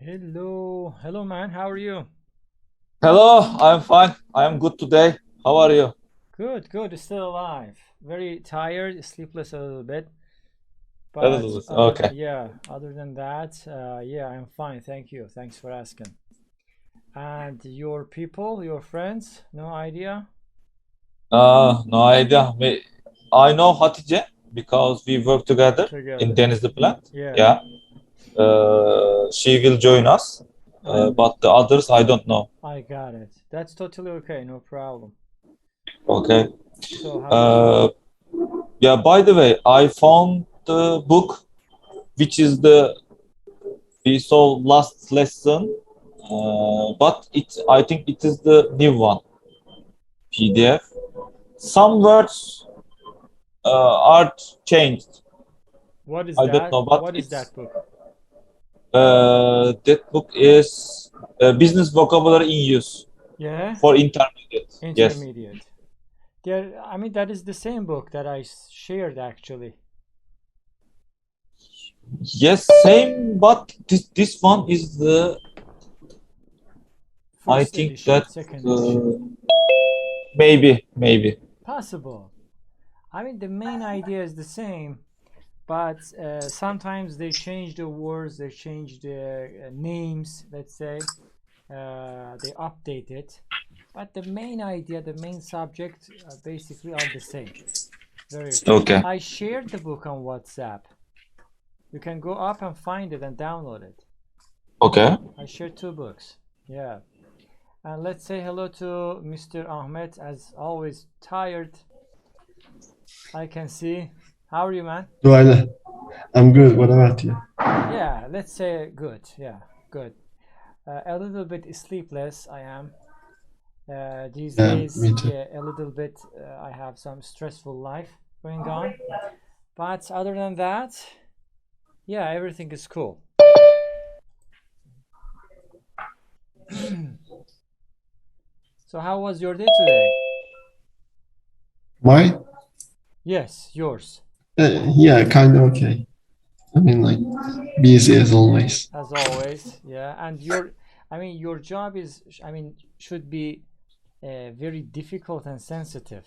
Hello, man. How are you? Hello, I'm fine. I am good today. How are you? Good. Still alive. Very tired, sleepless a little bit, A but little bit. Okay. other than that, yeah, I'm fine. Thank you. Thanks for asking. And your people, your friends, no idea? No idea. I know Hatice because we work together in Together. Denizli plant. Yeah. Yeah. She will join us. Okay. But the others, I don't know. I got it. That's totally okay. No problem. Okay. So how was your? Uh, yeah. By the way, I found the book, which is the we saw last lesson. But I think it is the new one, PDF. Some words are changed. What is I don't that? know, but What is it's that book? that book is business vocabulary in use Yeah. for intermediate. Yes, Intermediate. There. I mean, that is the same book that I shared actually. yes, same. But this one is the I First think edition, that second edition. maybe. Possible. I mean, the main idea is the same, but sometimes they change the words, they change the names, let's say, they update it. But the main idea, the main subject, basically are the same. Very. Okay, I shared the book on WhatsApp. You can go up and find it and download it. okay. I shared two books. Yeah. And let's say hello to Mr. Ahmed, as always, tired. I can see. How are you, man? Well, I'm good. What about you? Yeah, let's say good. Yeah, good. A little bit sleepless, I am. These Yeah, days, me too. yeah, a little bit. I have some stressful life going on. But other than that, yeah, everything is cool. So, how was your day today? Mine? Yes, yours, Yeah, kind of okay. I mean, like, busy as always. as always. Yeah, and I mean, your job is, I mean, should be very difficult and sensitive.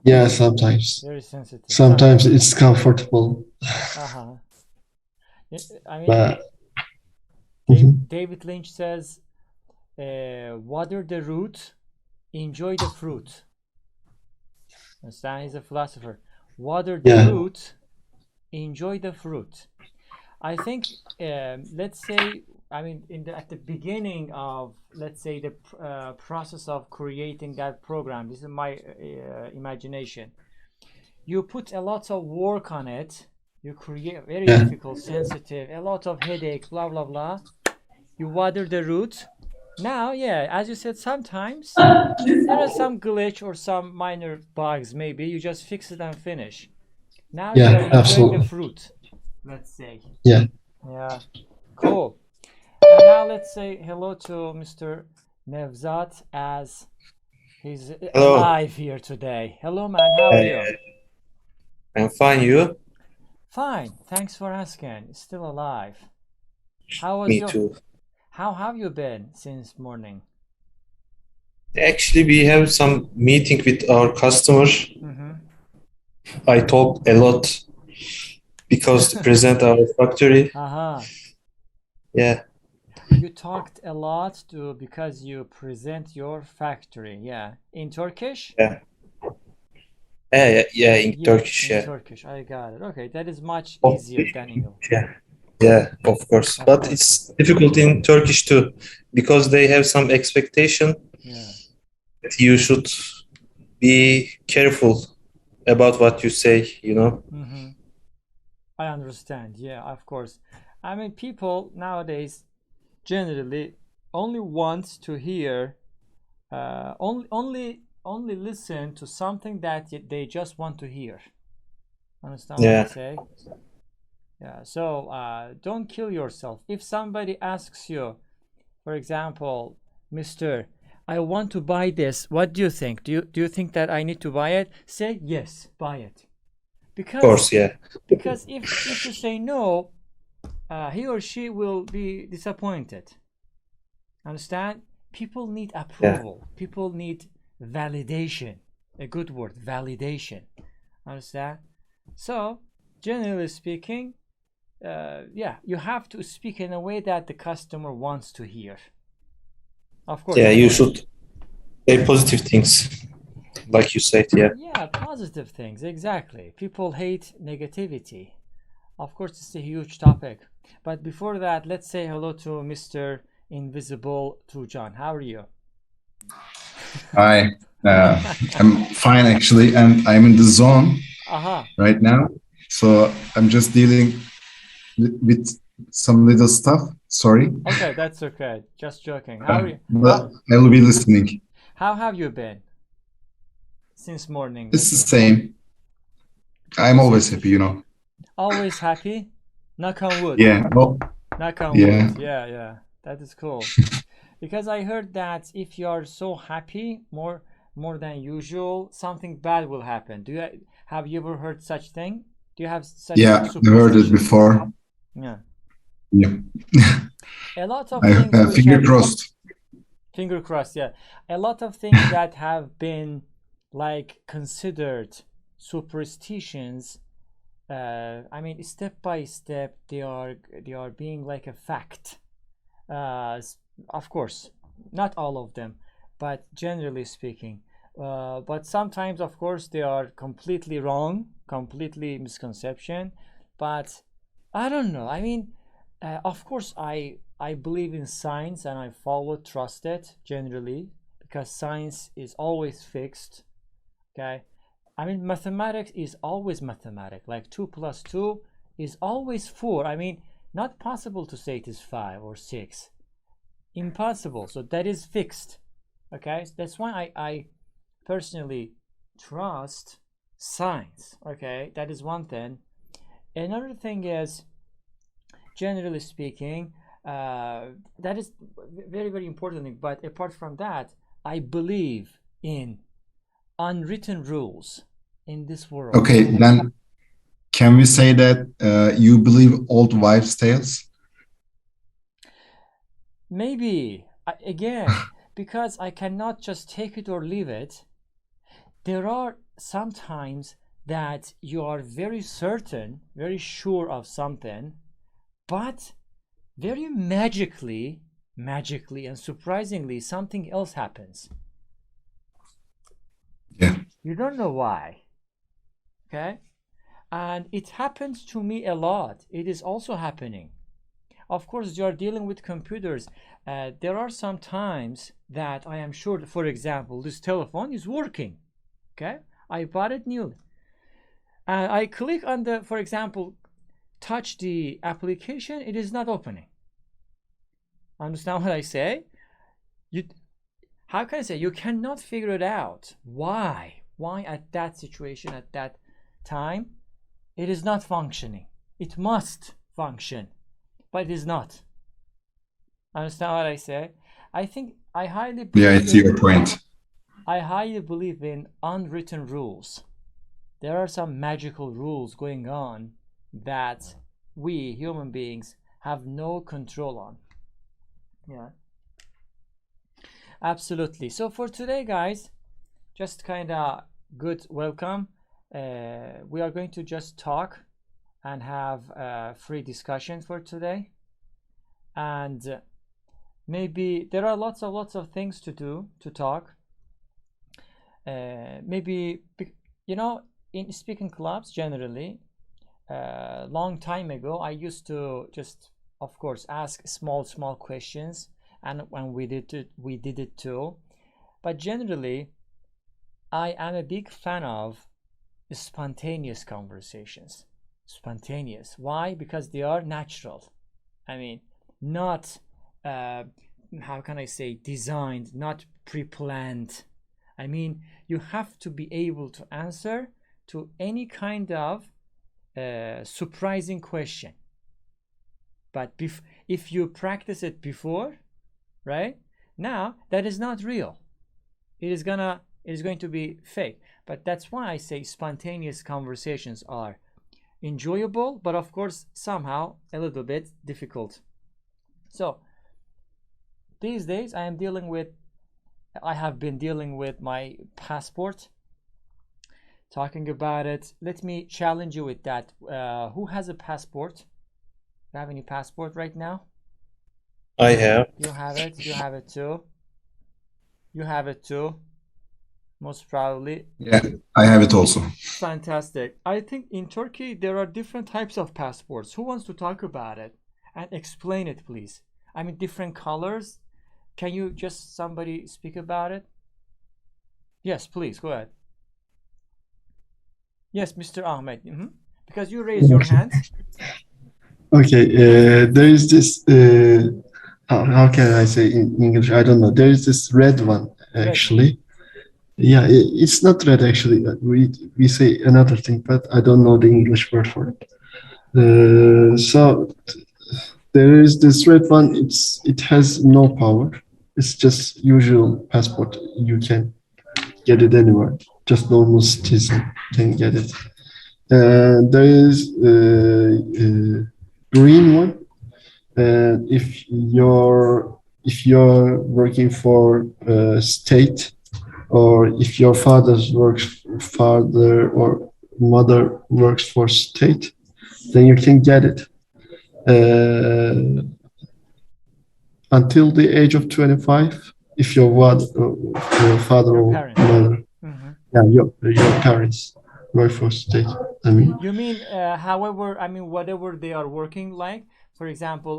Yeah, sometimes. Very sensitive. Sometimes it's comfortable, Uh-huh. I mean, but mhm. David Lynch says, water the root, enjoy the fruit. Understand? He's a philosopher. Water the Yeah, root, enjoy the fruit. I think, let's say, I mean, at the beginning of, let's say, the process of creating that program, this is my imagination. You put a lot of work on it. You create very yeah, difficult, sensitive, a lot of headache, blah blah blah. You water the root. Now, yeah, as you said, sometimes there is some glitch or some minor bugs. Maybe you just fix it and finish. Now you are yeah, enjoying the absolutely. fruit. Let's say, Yeah. yeah, cool. And now let's say hello to Mr. Nevzat as he's Hello, alive here today. Hello, man. How are you? I'm fine. You? Fine. Thanks for asking. Still alive. How was Me your? too. How have you been since morning? Actually, we have some meeting with our customer. Mm-hmm. I talked a lot because to present our factory. Aha. Yeah, You talked a lot to because you present your factory. Yeah. In Turkish? yeah, yeah, in Yeah, Turkish. in Yeah, Turkish. I got it. Okay, that is much of easier than English. yeah, yeah, of course. Of But course. it's difficult in Turkish too because they have some expectation Yeah. that you should be careful about what you say. Mm-hmm. I understand. Yeah, of course. I mean, people nowadays generally only want to hear, only listen to something that they just want to hear. Understand what I Yeah, say? Yeah. So don't kill yourself. If somebody asks you, for example, Mister, I want to buy this. What do you think? Do you think that I need to buy it? Say yes, buy it. of course. Because Yeah, because if you say no, he or she will be disappointed. Understand? People need approval. People need validation. A good word, validation. Understand? So, generally speaking, yeah, you have to speak in a way that the customer wants to hear. Of course. Yeah, you should say positive things, like you said. Yeah. Yeah, positive things, exactly. People hate negativity. Of course, it's a huge topic. But before that, let's say hello to Mr. Invisible Tujan. How are you? Hi, I'm fine actually, and I'm in the zone Aha. right now. So I'm just dealing with some little stuff. Sorry, Okay, that's okay. Just joking. How are you? but I will be listening. How have you been since morning? It's the Let's say. same. I'm always happy, you know. Always happy? Knock on wood. Yeah. Well, Knock on yeah. wood. Yeah, yeah. That is cool. Because I heard that if you are so happy, more than usual, something bad will happen. Have you ever heard such thing? Do you have such Yeah, I heard it superstition? before. Yeah. Yeah. A lot of things which Finger have, crossed. finger crossed, yeah. A lot of things that have been like considered superstitions. I mean, step by step, they are being like a fact. Of course, not all of them, but generally speaking. But sometimes, of course, they are completely wrong, completely misconception. But I don't know. I mean, of course, I believe in science and I trust it generally because science is always fixed. Okay, I mean, mathematics is always mathematics. Like 2 plus 2 is always 4. I mean, not possible to say it is 5 or 6. Impossible. So that is fixed. Okay, that's why I personally trust science. Okay, that is one thing. Another thing is, generally speaking, that is very, very important thing. But apart from that, I believe in unwritten rules in this world. Okay, then can we say that you believe old wives' tales? Maybe again, because I cannot just take it or leave it. There are sometimes that you are very certain, very sure of something, but very magically and surprisingly, something else happens. Yeah. You don't know why. Okay? And it happens to me a lot. It is also happening. Of course, you are dealing with computers. There are some times that I am sure, for example, this telephone is working. Okay? I bought it new. And I click on the, for example, touch the application, it is not opening. Understand what I say? How can I say? You cannot figure it out. Why? Why at that situation, at that time, it is not functioning. It must function, but it is not. Understand what I say? I think I highly believe Yeah, I see your point. I highly believe in unwritten rules. There are some magical rules going on that we human beings have no control on. Yeah. Absolutely. So for today, guys, just kind of good welcome. We are going to just talk and have a free discussion for today. And maybe there are lots of things to do, to talk. Maybe, you know, in speaking clubs generally, long time ago, I used to just, of course, ask small questions, and when we did it too. But generally, I am a big fan of spontaneous conversations. Spontaneous. Why? Because they are natural. I mean, not how can I say, designed, not pre-planned. I mean, you have to be able to answer to any kind of surprising question. But if you practice it before, right? Now that is not real. It is going to be fake. But that's why I say spontaneous conversations are enjoyable, but of course somehow a little bit difficult. So these days I have been dealing with my passport, talking about it. Let me challenge you with that. Who has a passport? You have any passport right now? I have. You have it. You have it too. You have it too. Most probably. Yeah, I have it also. Fantastic. I think in Turkey there are different types of passports. Who wants to talk about it and explain it, please? I mean, different colors. Can you just somebody speak about it? Yes, please go ahead. Yes, Mr. Ahmed. Because you raise your hand. Okay, there is this, how can I say in English? I don't know. There is this red one, Red one. actually. Yeah, it's not red, actually. We say another thing, but I don't know the English word for it. So there is this red one. It has no power. It's just usual passport. You can get it anywhere. Just normal citizen can get it. There is green one. If you're working for state, or if your father or mother works for state, then you can get it until the age of 25. If your father Your or parents. mother, yeah, your parents work for state. I mean, You mean, however, I mean, whatever they are working like, for example,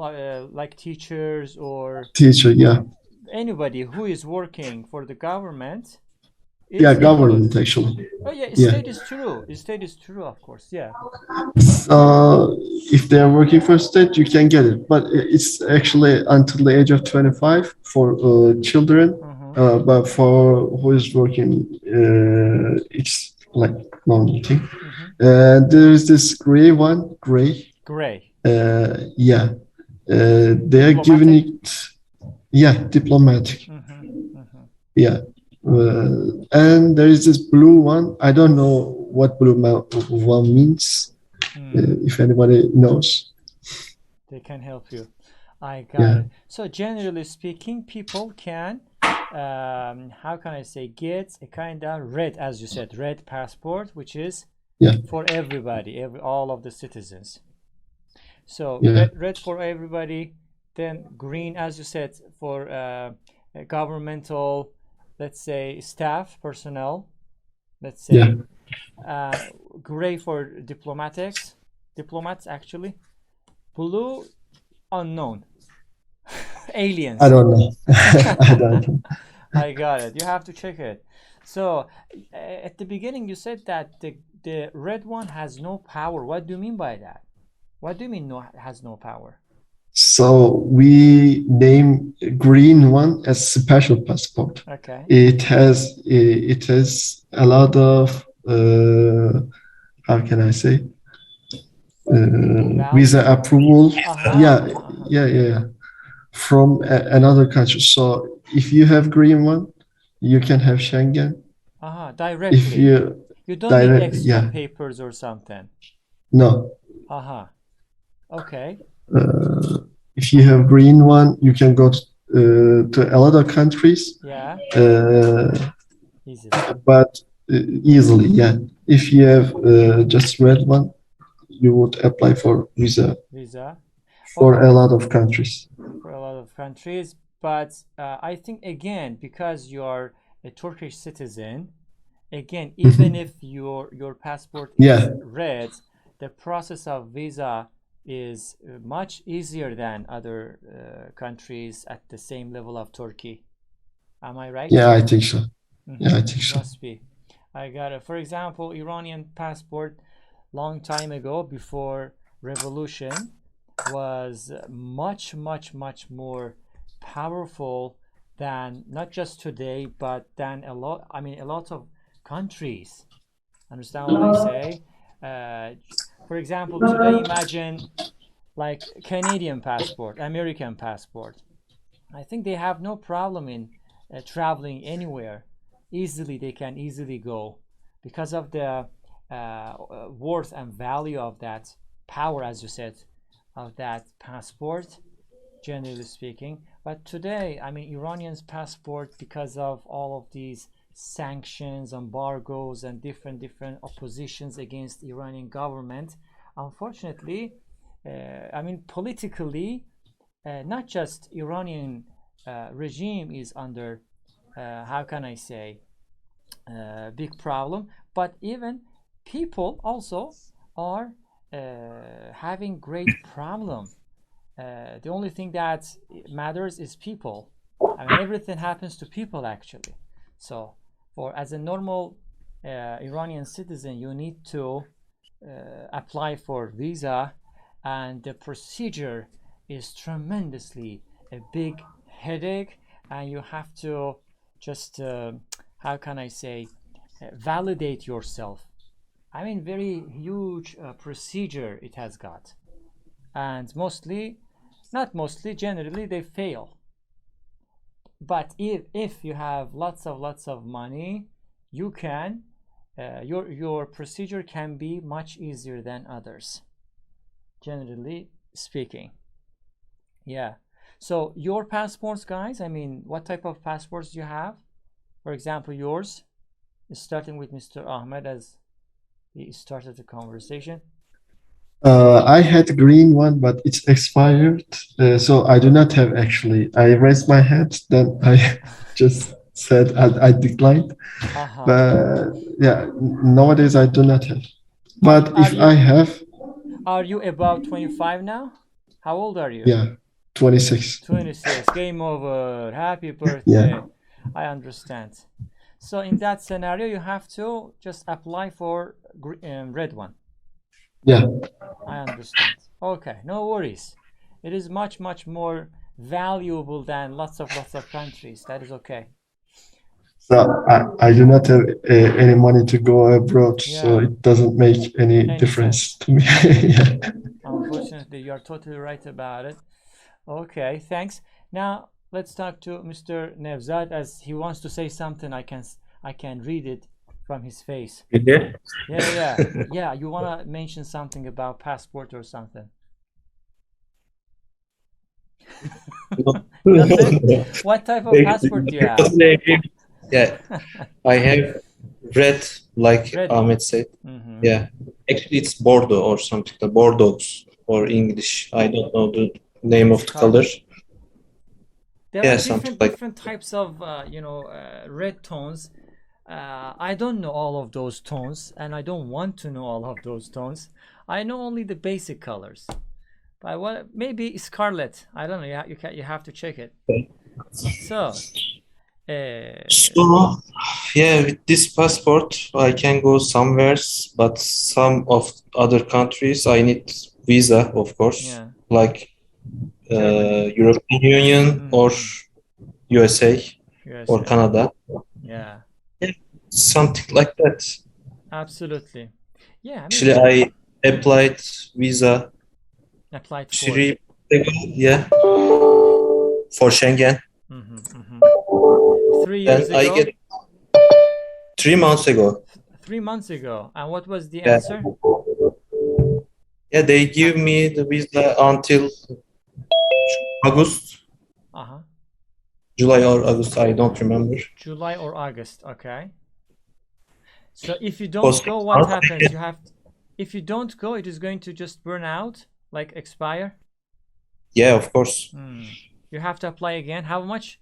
like teachers or teacher, yeah, anybody who is working for the government yeah, is included. government actually. Oh yeah, Yeah. state is true. State is true, of course. Yeah. If they are working for state, you can get it, but it's actually until the age of 25 for children. But for who is working, it's like normal thing. There is this gray one, gray. Gray. Yeah, they are giving it. Yeah, diplomatic. Yeah, and there is this blue one. I don't know what blue one means. If anybody knows, they can help you. I got it. So generally speaking, people can, how can I say, get a kind of red, as you said, red passport, which is for everybody, all of the citizens. So red for everybody, then green, as you said, for governmental, let's say, staff, personnel, let's say, gray for diplomats actually, blue, unknown, aliens. I don't know. I don't know. I got it. You have to check it. So at the beginning you said that the red one has no power. What do you mean by that? What do you mean has no power? So we name green one as special passport. Okay. It has a lot of how can I say, visa approval. Yeah, from another country. So if you have green one, you can have Schengen. Directly. If you don't need extra papers or something. No. Okay. If you have green one, you can go to a lot of countries. Yeah. Easily. But easily, yeah. If you have just red one, you would apply for visa. For a lot of countries. For a lot of countries, but I think again, because you are a Turkish citizen, again, even if your passport is red, the process of visa is much easier than other countries at the same level of Turkey. Am I right? Yeah, I think so. Yeah, I think so. Must be. I got it. For example, Iranian passport, long time ago, before revolution, was much more powerful than not just today, but than a lot of countries. Understand what I say? For example, today imagine like Canadian passport, American passport. I think they have no problem in traveling anywhere. Easily, they can easily go because of the worth and value of that power, as you said, of that passport, generally speaking. But today, I mean, Iranian's passport, because of all of these sanctions, embargoes, and different oppositions against Iranian government, unfortunately, I mean, politically, not just Iranian regime is under, how can I say, big problem, but even people also are having great problem. The only thing that matters is people. I mean, everything happens to people actually. So, for as a normal Iranian citizen, you need to apply for visa, and the procedure is tremendously a big headache, and you have to just how can I say, validate yourself. I mean, very huge procedure it has got, and mostly, not mostly, generally they fail. But if you have lots of money, you can your procedure can be much easier than others, generally speaking. Yeah. So your passports, guys, I mean, what type of passports do you have? For example, yours is starting with Mr. Ahmed, as he started the conversation. I had green one, but it's expired, so I do not have actually. I raised my hand, then I just said I declined. Uh-huh. But yeah, nowadays I do not have. But Are if I you have, about 25 now? How old are you? yeah, 26. 26. Game over. Happy Yeah, birthday. I understand. So in that scenario, you have to just apply for red one. yeah. I understand. Okay, no worries. It is much more valuable than lots of countries. That is okay. So I do not have any money to go abroad, so Yeah, it doesn't make any any difference sense. to me. Yeah. Unfortunately, you are totally right about it. Okay, thanks. Now let's talk to Mr. Nevzat, as he wants to say something. I can read it from his face. Yeah. Yeah. You wanna mention something about passport or something? Nothing. What type of passport do you have? Yeah, I have red, like Red one. Ahmed said. Mm-hmm. Yeah, actually it's Bordeaux or something, the Bordeaux or English. I don't know the name of the color. Scarlet. There are Yeah, something like different types of red tones. I don't know all of those tones, and I don't want to know all of those tones. I know only the basic colors. But what, maybe scarlet. I don't know. You have to check it. So, so. Yeah, with this passport, I can go somewhere, but some of other countries I need visa, of course, yeah, like Germany. European Union or Mm-hmm. USA or USA. Canada, Yeah, something like that. absolutely. Yeah, I mean, Actually, I applied visa applied for. 3 ago, yeah, for Schengen, Mm-hmm. 3 years and I ago, get 3 months ago. 3 months ago. And what was the Yeah, answer? yeah, they give me the visa until August, Uh-huh. July or August, I don't remember. July or August. Okay. So if you For don't six go, what months. happens? If you don't go, it is going to just burn out, like expire. Yeah, of course. You have to apply again. How much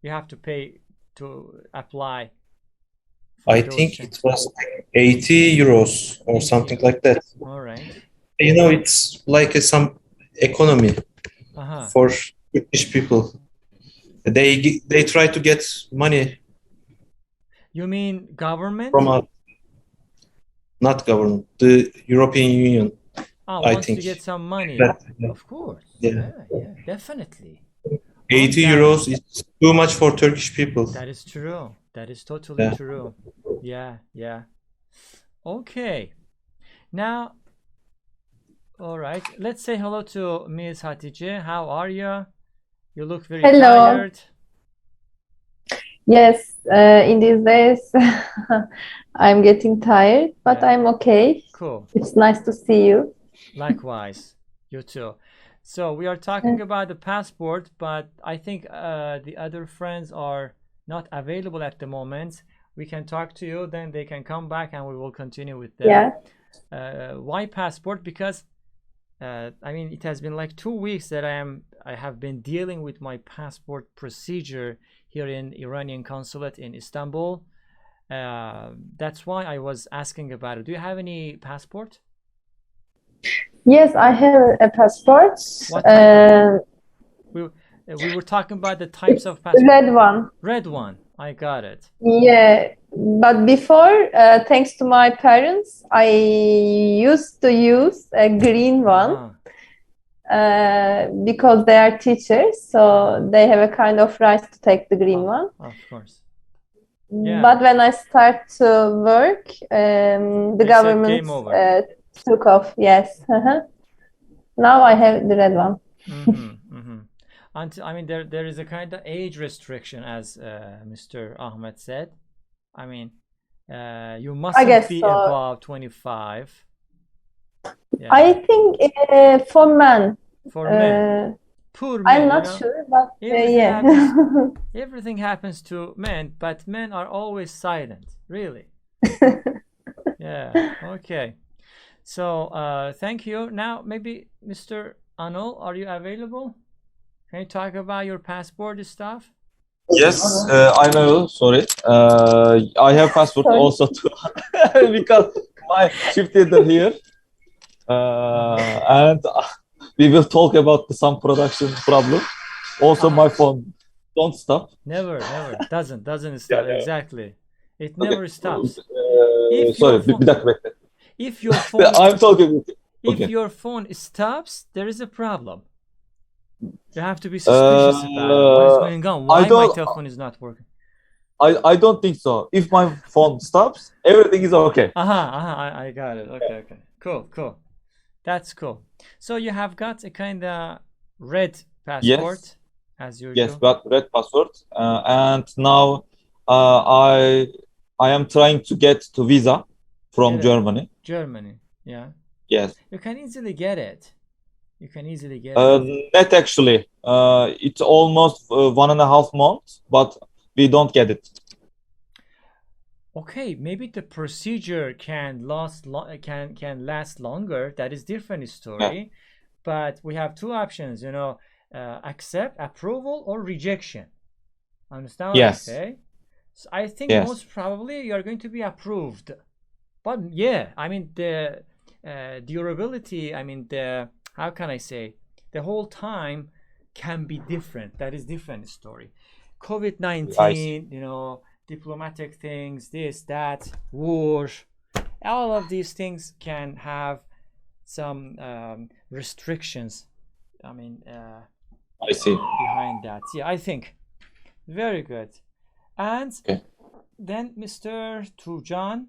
you have to pay to apply for I those think change? it was like 80 euros or 80. something like that. All right. You know, it's like some economy Uh-huh. for British people. They try to get money You mean government? from us, not government, the European Union, I Wants to think. get some money. Yeah. Of course. Yeah. Yeah, definitely. 80 euros is too much for Turkish people. That is true. That is totally Yeah. true. Yeah. Okay. Now, all right. Let's say hello to Ms. Hatice. How are you? You look very Hello. tired. Yes, in these days I'm getting tired, but Yeah. I'm okay. Cool. It's nice to see you. Likewise, you too. So we are talking about the passport, but I think the other friends are not available at the moment. We can talk to you, then they can come back and we will continue with them. Yeah. Why passport? Because I mean, it has been like 2 weeks that I have been dealing with my passport procedure here in Iranian consulate in Istanbul. That's why I was asking about it. Do you have any passport? Yes, I have a passport. What type of? We were talking about the types of passport. Red one. Red one. I got it. Yeah, but before, thanks to my parents, I used to use a green one because they are teachers, so they have a kind of right to take the green one. Of course. Yeah. But when I start to work, the They said government game over. took off. Yes. Now I have the red one. Until, I mean, there is a kind of age restriction, as Mr. Ahmed said. I mean, you mustn't be so. above 25. Yeah. I think for men. For men. Poor men, I'm not sure, but yeah. Everything happens to men, but men are always silent. Really. Yeah. Okay. So thank you. Now maybe Mr. Anol, are you available? Can you talk about your passport stuff? Yes, I know. Sorry, I have passport also too because my shift is here, and we will talk about some production problem. Also, my phone don't stop. Never doesn't stop. Yeah. Exactly. It never stops. Sorry, bir dakika bekle. If your phone, I'm talking. If your phone stops, there is a problem. You have to be suspicious about it. What is going on? Why my telephone is not working? I don't think so. If my phone stops, everything is okay. I got it. Okay. Cool. That's cool. So you have got a kind of red passport, as usual. Yes, got red passport, and now I am trying to get to visa from Germany. Germany, yeah. Yes. You can easily get it. Not actually. It's almost 1.5 months, but we don't get it. Okay, maybe the procedure can last longer. That is different story. Yeah. But we have two options, accept, approval, or rejection. Understand what I say? So I think most probably you are going to be approved. But yeah, I mean the durability, I mean how can I say, the whole time can be different. That is different story. COVID-19, diplomatic things, this, that, war, all of these things can have some restrictions. I mean, I see behind that. Yeah, I think very good. And then Mr. Tujan,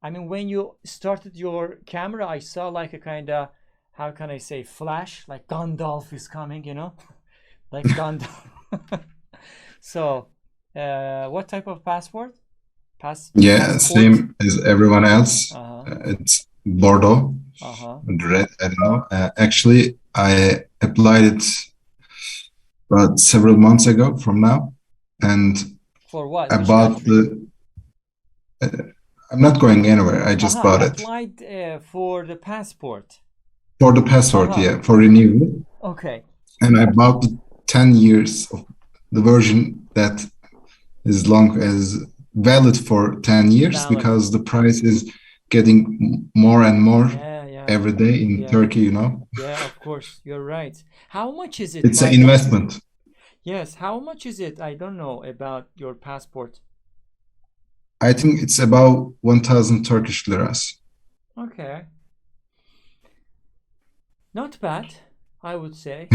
I mean, when you started your camera, I saw like a kind of, how can I say, flash, like Gandalf is coming, like Gandalf. So, what type of passport? Yeah, same as everyone else. It's Bordeaux, red. I don't know. Actually, I applied it about several months ago from now, and for what? About I'm not going anywhere. I just bought it. Applied for the passport. For the passport, yeah, for renewal. Okay. And I bought 10 years of the version that is long as valid for 10 years because the price is getting more and more every day in Turkey, Yeah, of course, you're right. How much is it? It's an investment. Yes, how much is it? I don't know about your passport. I think it's about 1,000 Turkish liras. Okay. Not bad, I would say.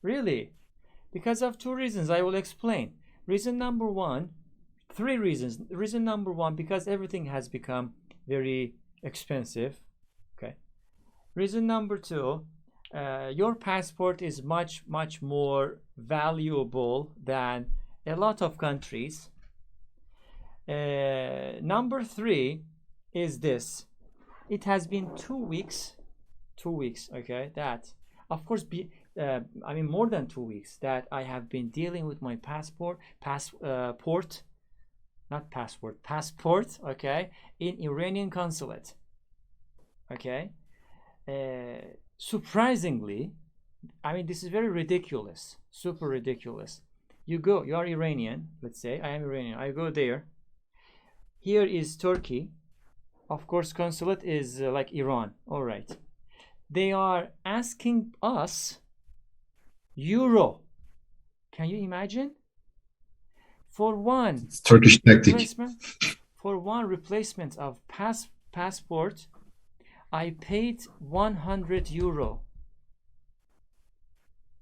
Really. Because of two reasons. I will explain. Reason number one, three reasons. Reason number one, because everything has become very expensive. Okay. Reason number two, your passport is much more valuable than a lot of countries. Number 3 is this. It has been 2 weeks, okay, that, of course, I mean more than 2 weeks that I have been dealing with my passport, okay, in Iranian consulate, okay. Surprisingly, I mean, this is very ridiculous, super ridiculous. You are Iranian, let's say, I am Iranian, I go there. Here is Turkey. Of course, consulate is like Iran. All right. They are asking us euro. Can you imagine? For one Turkish tactic. replacement of passport, I paid 100 euro.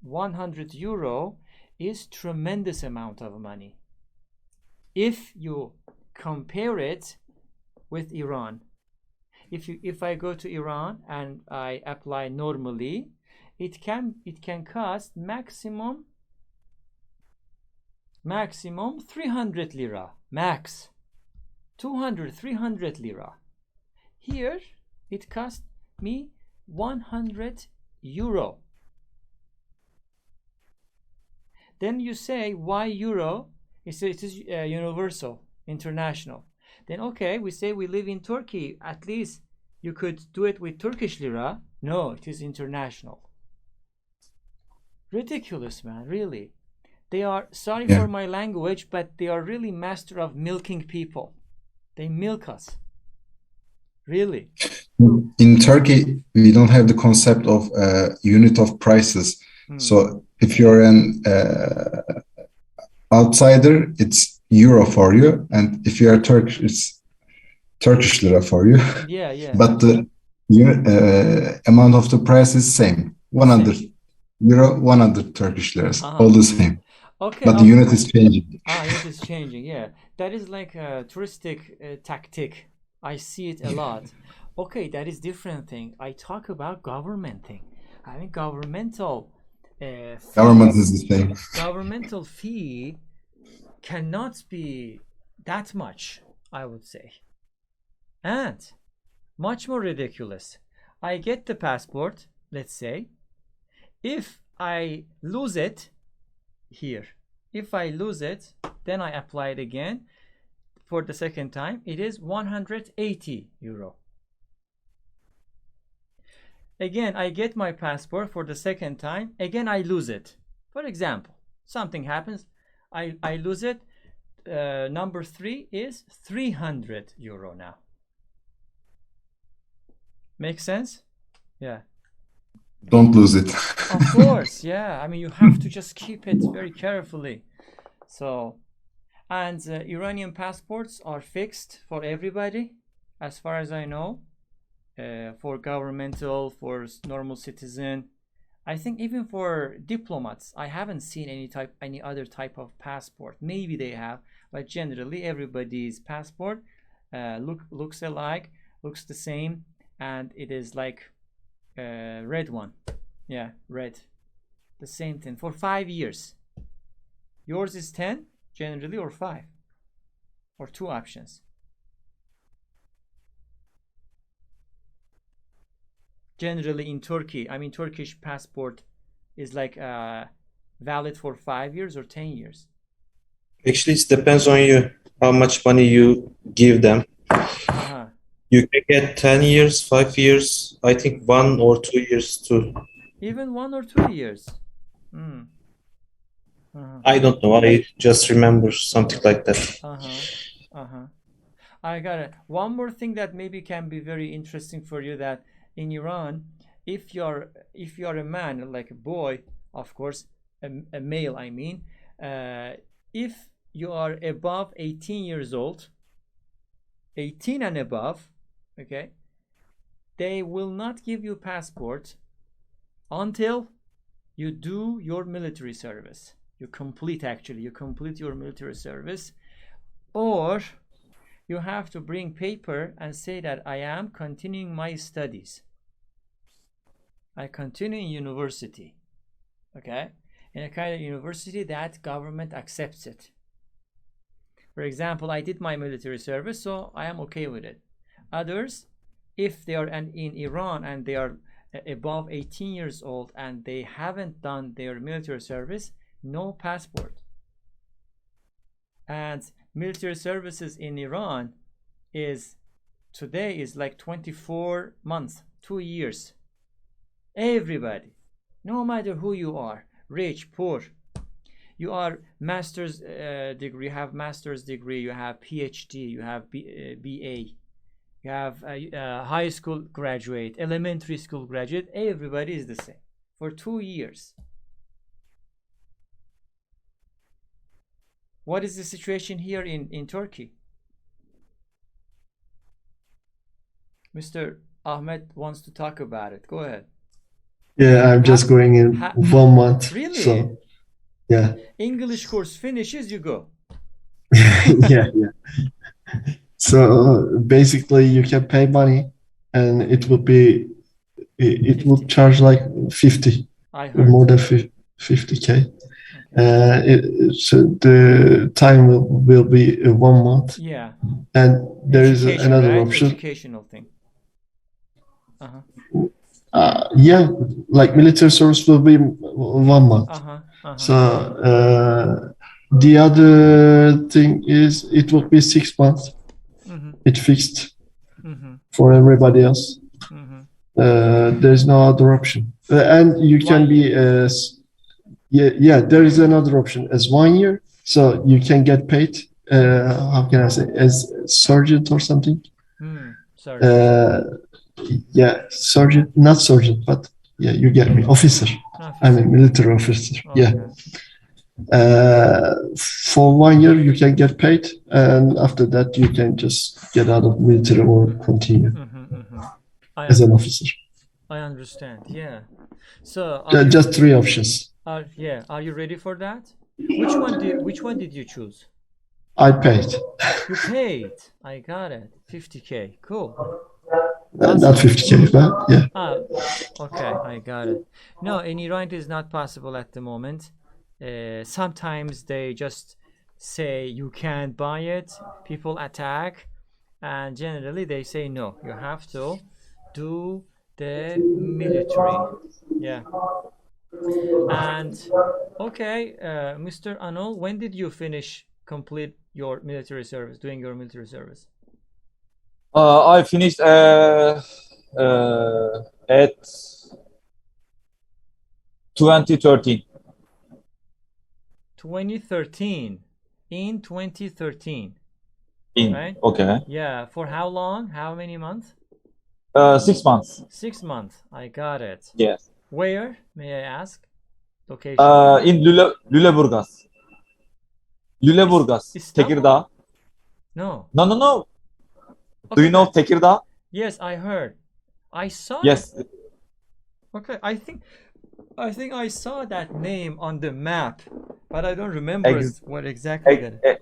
100 euro is tremendous amount of money. If you compare it with Iran, if I go to Iran and I apply normally, it can cost maximum 300 lira, max 200-300 lira. Here it cost me 100 euro. Then you say, why euro? It is universal, international. Then okay, we say we live in Turkey, at least you could do it with Turkish lira. No, it is international. Ridiculous, man, really. They are, sorry for my language, but they are really master of milking people. They milk us. Really. In Turkey, we don't have the concept of unit of prices. So if you're an outsider, it's euro for you, and if you are Turkish, it's Turkish lira for you. Yeah. But the amount of the price is same. 100 euro, 100 Turkish liras, all the same. Okay. But the unit is changing. Unit is changing. Yeah, that is like a touristic tactic. I see it a lot. Okay, that is different thing. I talk about government thing. I mean, governmental. Government is the same. Governmental fee cannot be that much, I would say. And much more ridiculous. I get the passport, let's say. If I lose it here, if I lose it, then I apply it again for the second time. It is 180 euro. Again, I get my passport for the second time. Again, I lose it. For example, something happens. I lose it. Number 3 is 300 euro now. Make sense? Yeah. Don't lose it. Of course, yeah. I mean, you have to just keep it very carefully. So, and Iranian passports are fixed for everybody, as far as I know. For governmental, for normal citizen. I think even for diplomats, I haven't seen any other type of passport. Maybe they have, but generally everybody's passport looks alike, looks the same, and it is like red one. Yeah, red. The same thing for 5 years. Yours is 10 generally, or 5, or 2 options. Generally in Turkey, I mean, Turkish passport is like valid for 5 years or 10 years. Actually, it depends on you, how much money you give them. You can get 10 years, 5 years, I think 1 or 2 years too. Even 1 or 2 years. I don't know. I just remember something like that. I got it. One more thing that maybe can be very interesting for you, that in Iran, if you're a man, like a boy, of course, a male, I mean, if you are above 18 years old, 18 and above, okay, they will not give you passport until you do your military service. You complete your military service, or you have to bring paper and say that I am continuing my studies. I continue in university, okay? In a kind of university that government accepts it. For example, I did my military service, so I am okay with it. Others, if they are in Iran and they are above 18 years old and they haven't done their military service, no passport. And military services in Iran today is like 24 months, 2 years. Everybody, no matter who you are, rich, poor, you are master's degree, you have master's degree, you have PhD, you have BA, you have high school graduate, elementary school graduate, everybody is the same for 2 years. What is the situation here in Turkey? Mr. Ahmed wants to talk about it. Go ahead. Yeah, I'm just going in 1 month. Really? So, yeah. English course finishes, you go. Yeah. So basically, you can pay money, and it will charge like 50, I heard. more than 50K. So the time will be 1 month. Yeah. And there is another right? option. Educational thing. Yeah, like military service will be 1 month. So the other thing is it will be 6 months. It fixed for everybody else. There's no other option, and you can be there is another option as 1 year, so you can get paid. How can I say, as sergeant or something? Sergeant. Yeah, sergeant, not sergeant, but yeah, you get me, officer. I'm a military officer. Okay. Yeah. For 1 year you can get paid, and after that you can just get out of military or continue as an officer. I understand. Yeah. So just 3 options. Yeah. Are you ready for that? Which one did you choose? I paid. You paid. I got it. 50K. Cool. Not 50K, but yeah. Okay, I got it. No, in Iran it is not possible at the moment. Sometimes they just say you can't buy it, people attack, and generally they say no, you have to do the military. Yeah. And okay, Mr. Anol, when did you complete your military service, doing your military service? I finished at 2013. 2013. In 2013. Right? Okay. Yeah. For how long? How many months? 6 months. 6 months. I got it. Yes. Where, may I ask? Location? In Lüleburgaz. Tekirdağ. No. No. Okay. Do you know Tekirdağ? Yes, I heard. I saw. Yes. It. Okay, I think I saw that name on the map, but I don't remember what exactly that is.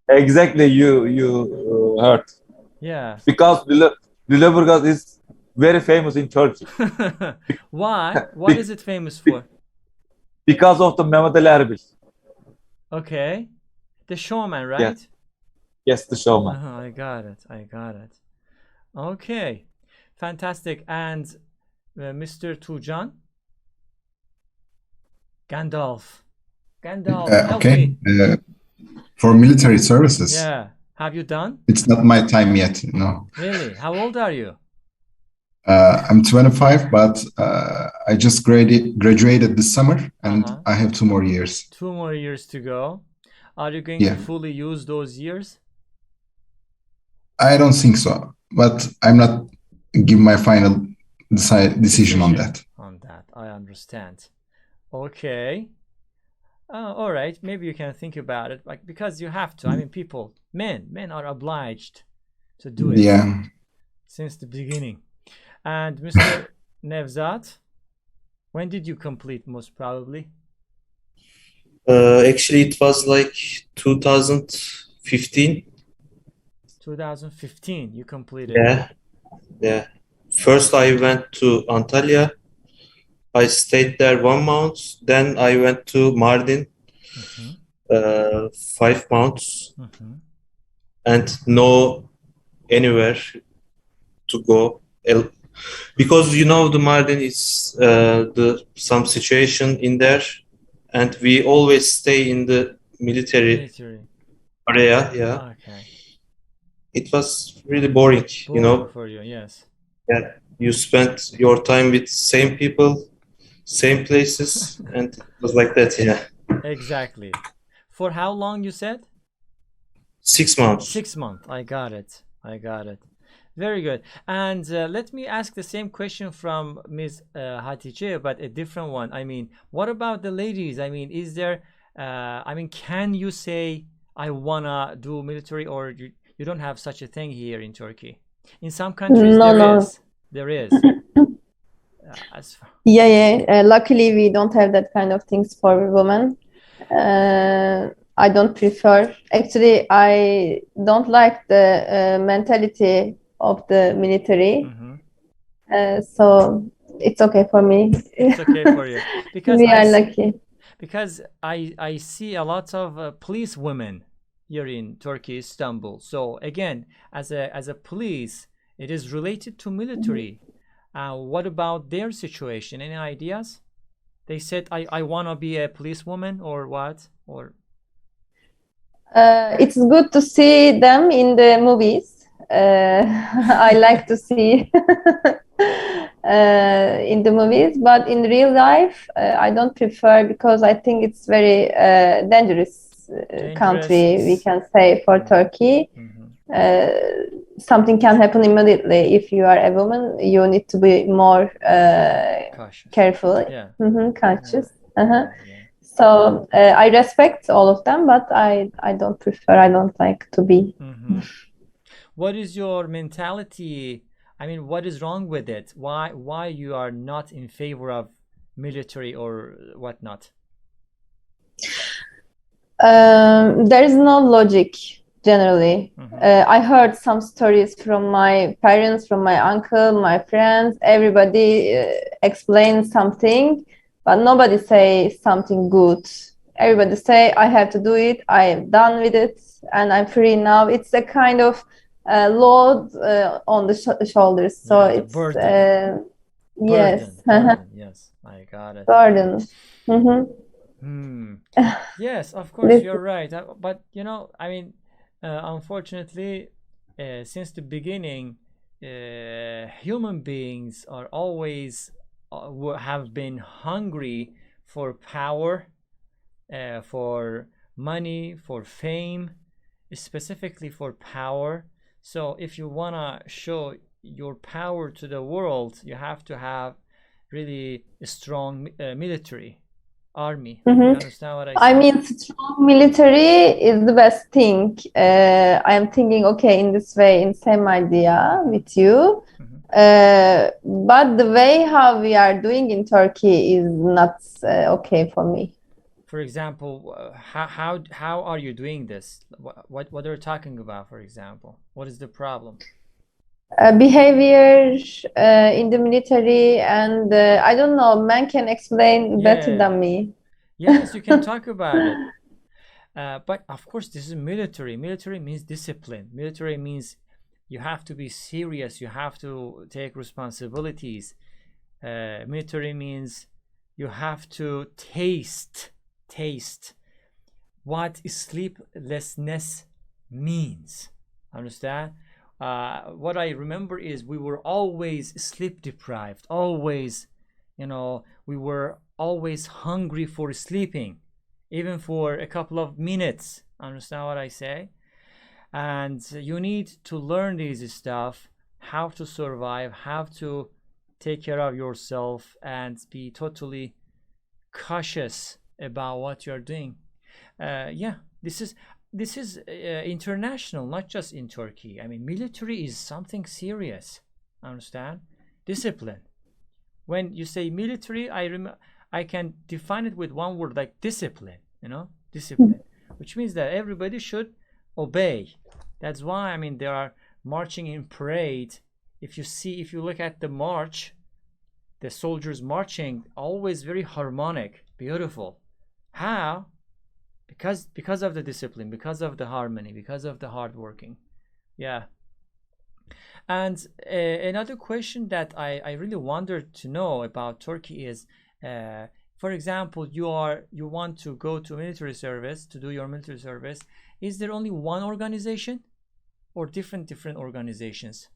Exactly, you heard. Yeah. Because Lüleburgaz is very famous in Turkey. Why? What is it famous for? Because of the Mehmet Ali Erbil. Okay. The showman, right? Yes, the showman. I got it. Okay. Fantastic. And Mr. Tujan? Gandalf. Okay. For military services. Yeah. Have you done? It's not my time yet, no. Really? How old are you? I'm 25, but I just graduated this summer, and I have 2 more years. 2 more years to go. Are you going to fully use those years? I don't think so, but I'm not giving my final decision on that. I understand. Okay. All right. Maybe you can think about it, like, because you have to. I mean, men are obliged to do it. Yeah. Since the beginning. And Mr. Nevzat, when did you complete, most probably? Actually, it was like 2015. 2015, you completed. Yeah. First, I went to Antalya. I stayed there 1 month. Then I went to Mardin, 5 months. and know anywhere to go. Because you know the Mardin is the some situation in there, and we always stay in the military area. Yeah, Okay. it was really boring. You Boring know, for you, yes. yeah, you spent your time with same people, same places, and it was like that. Yeah, Exactly. For how long you said? 6 months. 6 months. I got it. I got it. Very good. And let me ask the same question from Ms. Hatice, but a different one. I mean, what about the ladies? I mean, is there, I mean, can you say, I wanna do military, or you don't have such a thing here in Turkey? In some countries, No, there no. is. There is. As far. Yeah, yeah. Luckily, we don't have that kind of things for women. I don't prefer. Actually, I don't like the mentality of the military. So it's okay for me. It's okay for you because We are lucky. because I see a lot of police women here in Turkey, Istanbul. So again, as a police, it is related to military. What about their situation? Any ideas? They said, I want to be a policewoman, or what? Or It's good to see them in the movies. I like to see in the movies, but in real life, I don't prefer, because I think it's very dangerous country, we can say, for Turkey. Something can happen immediately. If you are a woman, you need to be more careful, conscious. So I respect all of them, but I don't prefer. I don't like to be. What is your mentality? I mean, what is wrong with it? Why you are not in favor of military or whatnot? There is no logic generally. I heard some stories from my parents, from my uncle, my friends. Everybody explains something, but nobody say something good. Everybody say, I have to do it, I am done with it, and I'm free now. It's a kind of load on the shoulders. So Yeah, it's burden. Yes. Burden. Yes, I got it. Burden. Yes, of course, you're right. But you know, I mean, unfortunately, since the beginning, human beings are always have been hungry for power, for money, for fame, specifically for power. So if you wanna show your power to the world, you have to have really a strong military army. You understand what I say? I mean, strong military is the best thing. I am thinking, okay, in this way, in same idea with you. But the way how we are doing in Turkey is not okay for me. For example, how are you doing this? What are you talking about? For example, what is the problem? Behavior in the military, and I don't know, man can explain better than me. Yes, you can talk about it. But of course, this is military. Military means discipline. Military means you have to be serious. You have to take responsibilities. Military means you have to taste what sleeplessness means. Understand? What I remember is we were always sleep deprived. Always, you know, we were always hungry for sleeping, even for a couple of minutes. Understand what I say? And you need to learn these stuff, how to survive, how to take care of yourself, and be totally cautious about what you're doing. Yeah, this is international, not just in Turkey. I mean, military is something serious. Understand? Discipline. When you say military, I can define it with one word, like discipline. You know, discipline, which means that everybody should obey. That's why, I mean, they are marching in parade. If you look at the march, the soldiers marching, always very harmonic, beautiful. How? because of the discipline, because of the harmony, because of the hard working. Yeah. And another question that I really wondered to know about Turkey is, for example, you want to go to military service, to do your military service. Is there only one organization or different organizations?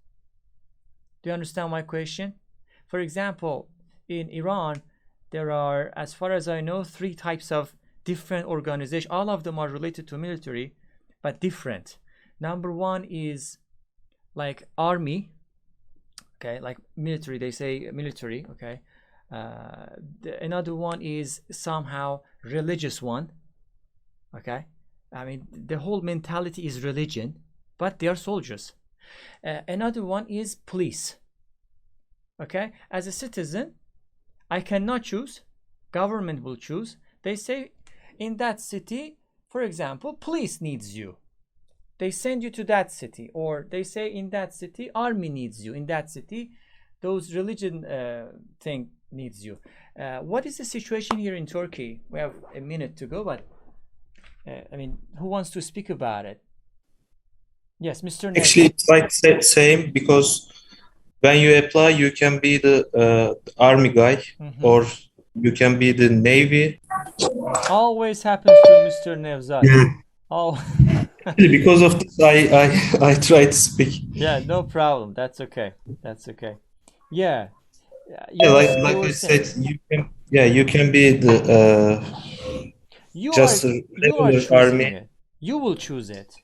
Do you understand my question? For example, in Iran, there are, as far as I know, 3 types of different organizations. All of them are related to military, but different. Number 1 is like army, okay, like military, they say military, okay. Another one is somehow religious one, okay. I mean, the whole mentality is religion, but they are soldiers. Another one is police, okay. As a citizen, I cannot choose, government will choose. They say in that city, for example, police needs you, they send you to that city. Or they say in that city, army needs you. In that city, those religion thing needs you. What is the situation here in Turkey? We have a minute to go, but I mean, who wants to speak about it? Yes, Mr. Neville. Actually, it's like same, because when you apply, you can be the army guy, or you can be the navy. Always happens to Mr. Nevzat. Yeah. Oh. Because of this, I try to speak. Yeah, no problem. That's okay. That's okay. Yeah. Yeah, like I said, you can be the you just are regular army. it. You will choose it.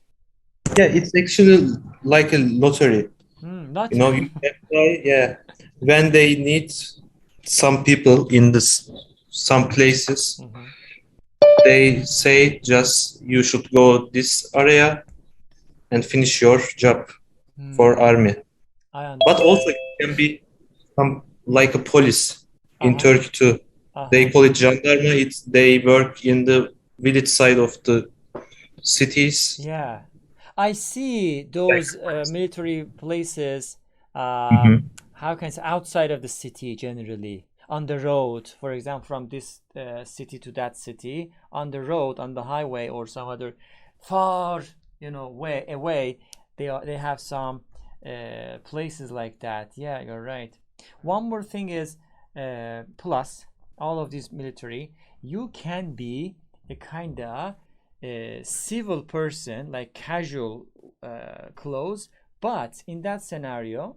Yeah, it's actually like a lottery. Not you know, you apply, yeah. When they need some people in some places, they say just you should go this area and finish your job for army. But also it can be like a police in Turkey too. They call it jandarma. They work in the village side of the cities. Yeah, I see those military places. How can I say, outside of the city, generally on the road, for example, from this city to that city, on the road, on the highway, or some other far, way away, they have some places like that. Yeah, you're right. One more thing is, plus all of these military, you can be a kind of civil person, like casual clothes, but in that scenario,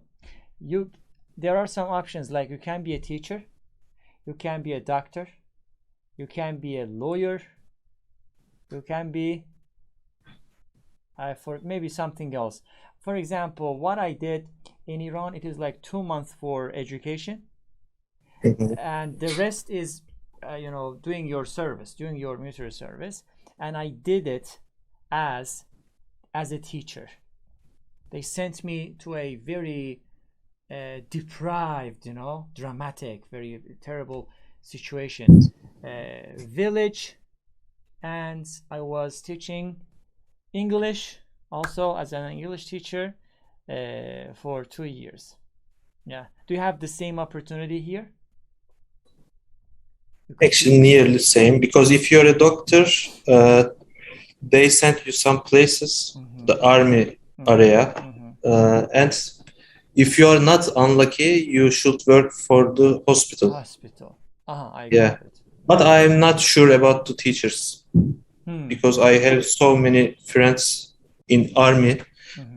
there are some options, like you can be a teacher, you can be a doctor, you can be a lawyer, you can be for maybe something else. For example, what I did in Iran, it is like 2 months for education, and the rest is doing your service, doing your military service. And I did it as a teacher. They sent me to a very deprived, dramatic, very terrible situation, village, and I was teaching English also as an English teacher for 2 years. Yeah. Do you have the same opportunity here? Actually, nearly same, because if you're a doctor, they send you some places, the army area, and if you are not unlucky, you should work for the hospital. I got it. But I'm not sure about the teachers, because I have so many friends in army.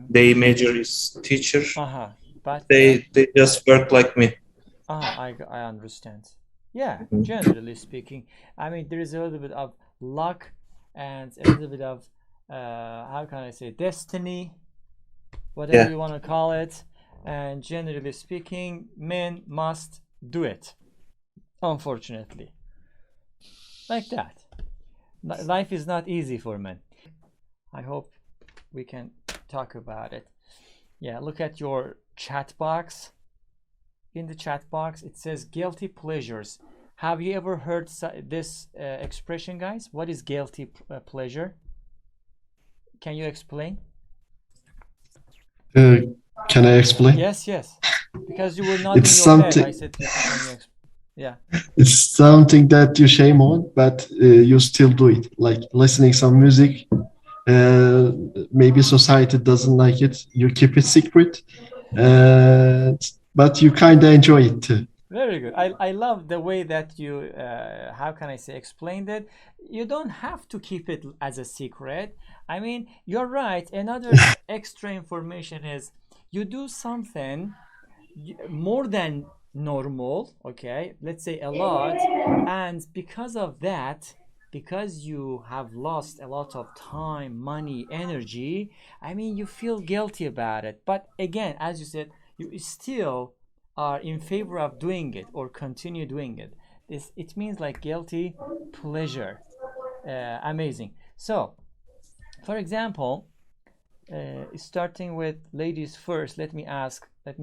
They major is teacher. But they just work like me. I understand. Yeah, generally speaking, I mean, there is a little bit of luck and a little bit of how can I say, destiny, whatever you want to call it. And generally speaking, men must do it, unfortunately, like that. Life is not easy for men. I hope we can talk about it. Yeah, look at your chat box. In the chat box, it says guilty pleasures. Have you ever heard this expression, guys? What is guilty pleasure? Can you explain? Can I explain? Yes. Because you were not It's in your something. head. I said, can you explain? Yeah. It's something that you shame on, but you still do it. Like listening some music, maybe society doesn't like it. You keep it secret, uh, but you kind of enjoy it too. Very good. I love the way that you, how can I say, explained it. You don't have to keep it as a secret. I mean, you're right. Another extra information is you do something more than normal, okay? Let's say a lot. And because of that, because you have lost a lot of time, money, energy, I mean, you feel guilty about it. But again, as you said, you still are in favor of doing it or continue doing it. It means like guilty pleasure. Amazing. So, for example, starting with ladies first, let me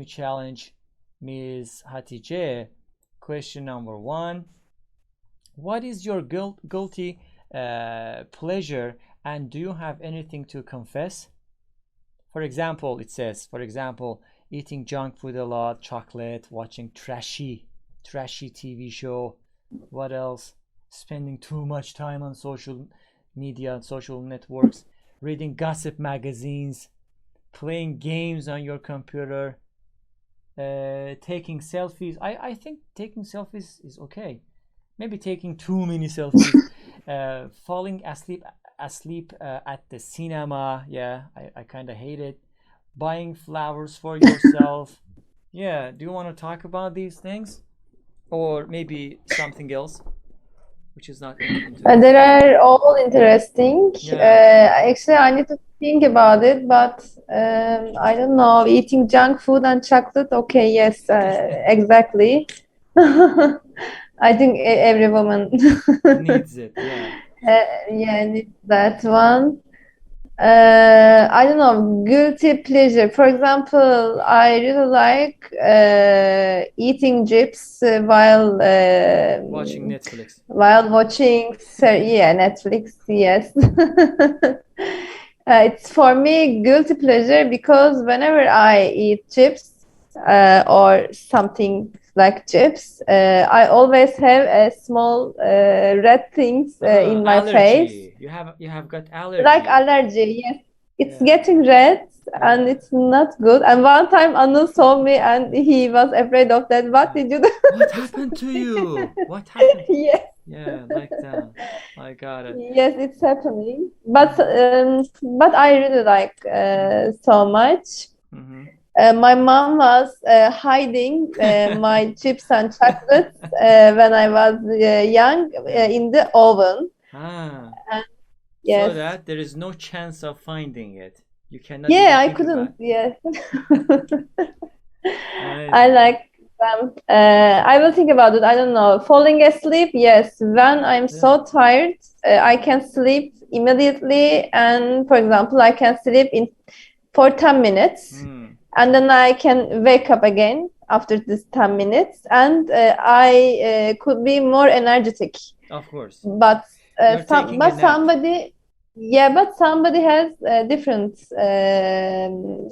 challenge Ms. Hatice. Question number one: what is your guilty pleasure, and do you have anything to confess? For example, it says, for example, eating junk food a lot, chocolate, watching trashy TV show. What else? Spending too much time on social media, social networks, reading gossip magazines, playing games on your computer, taking selfies. I think taking selfies is okay. Maybe taking too many selfies, falling asleep at the cinema. Yeah, I kind of hate it. Buying flowers for yourself. Yeah, do you want to talk about these things? Or maybe something else, which is not interesting. They are all interesting. Yeah. Actually, I need to think about it, but I don't know. Eating junk food and chocolate. Okay, yes, exactly. I think every woman Needs it, yeah. yeah, needs that one. I don't know, guilty pleasure. For example, I really like eating chips Watching Netflix. while watching, yeah, Netflix. Yes. It's for me guilty pleasure because whenever I eat chips or something like chips, I always have a small red things in my face. Allergy. You have got allergy. Like allergy, yes. It's Yeah. getting red and Yeah. it's not good. And one time Anu saw me and he was afraid of that. What did you do? What happened to you? What happened? Yes, Yeah, like that. I got it. yes, it's happening. But I really like so much. Mm-hmm. My mom was hiding my chips and chocolates when I was young in the oven. Ah. Yes. So that there is no chance of finding it. You cannot Yeah, even I think couldn't. about it. Yes. Amazing. I like them. I will think about it. I don't know. Falling asleep, yes. When I'm so tired, I can sleep immediately. And for example, I can sleep for 10 minutes. And then I can wake up again after this 10 minutes. And I could be more energetic. Of course. But You're taking a nap. somebody has a different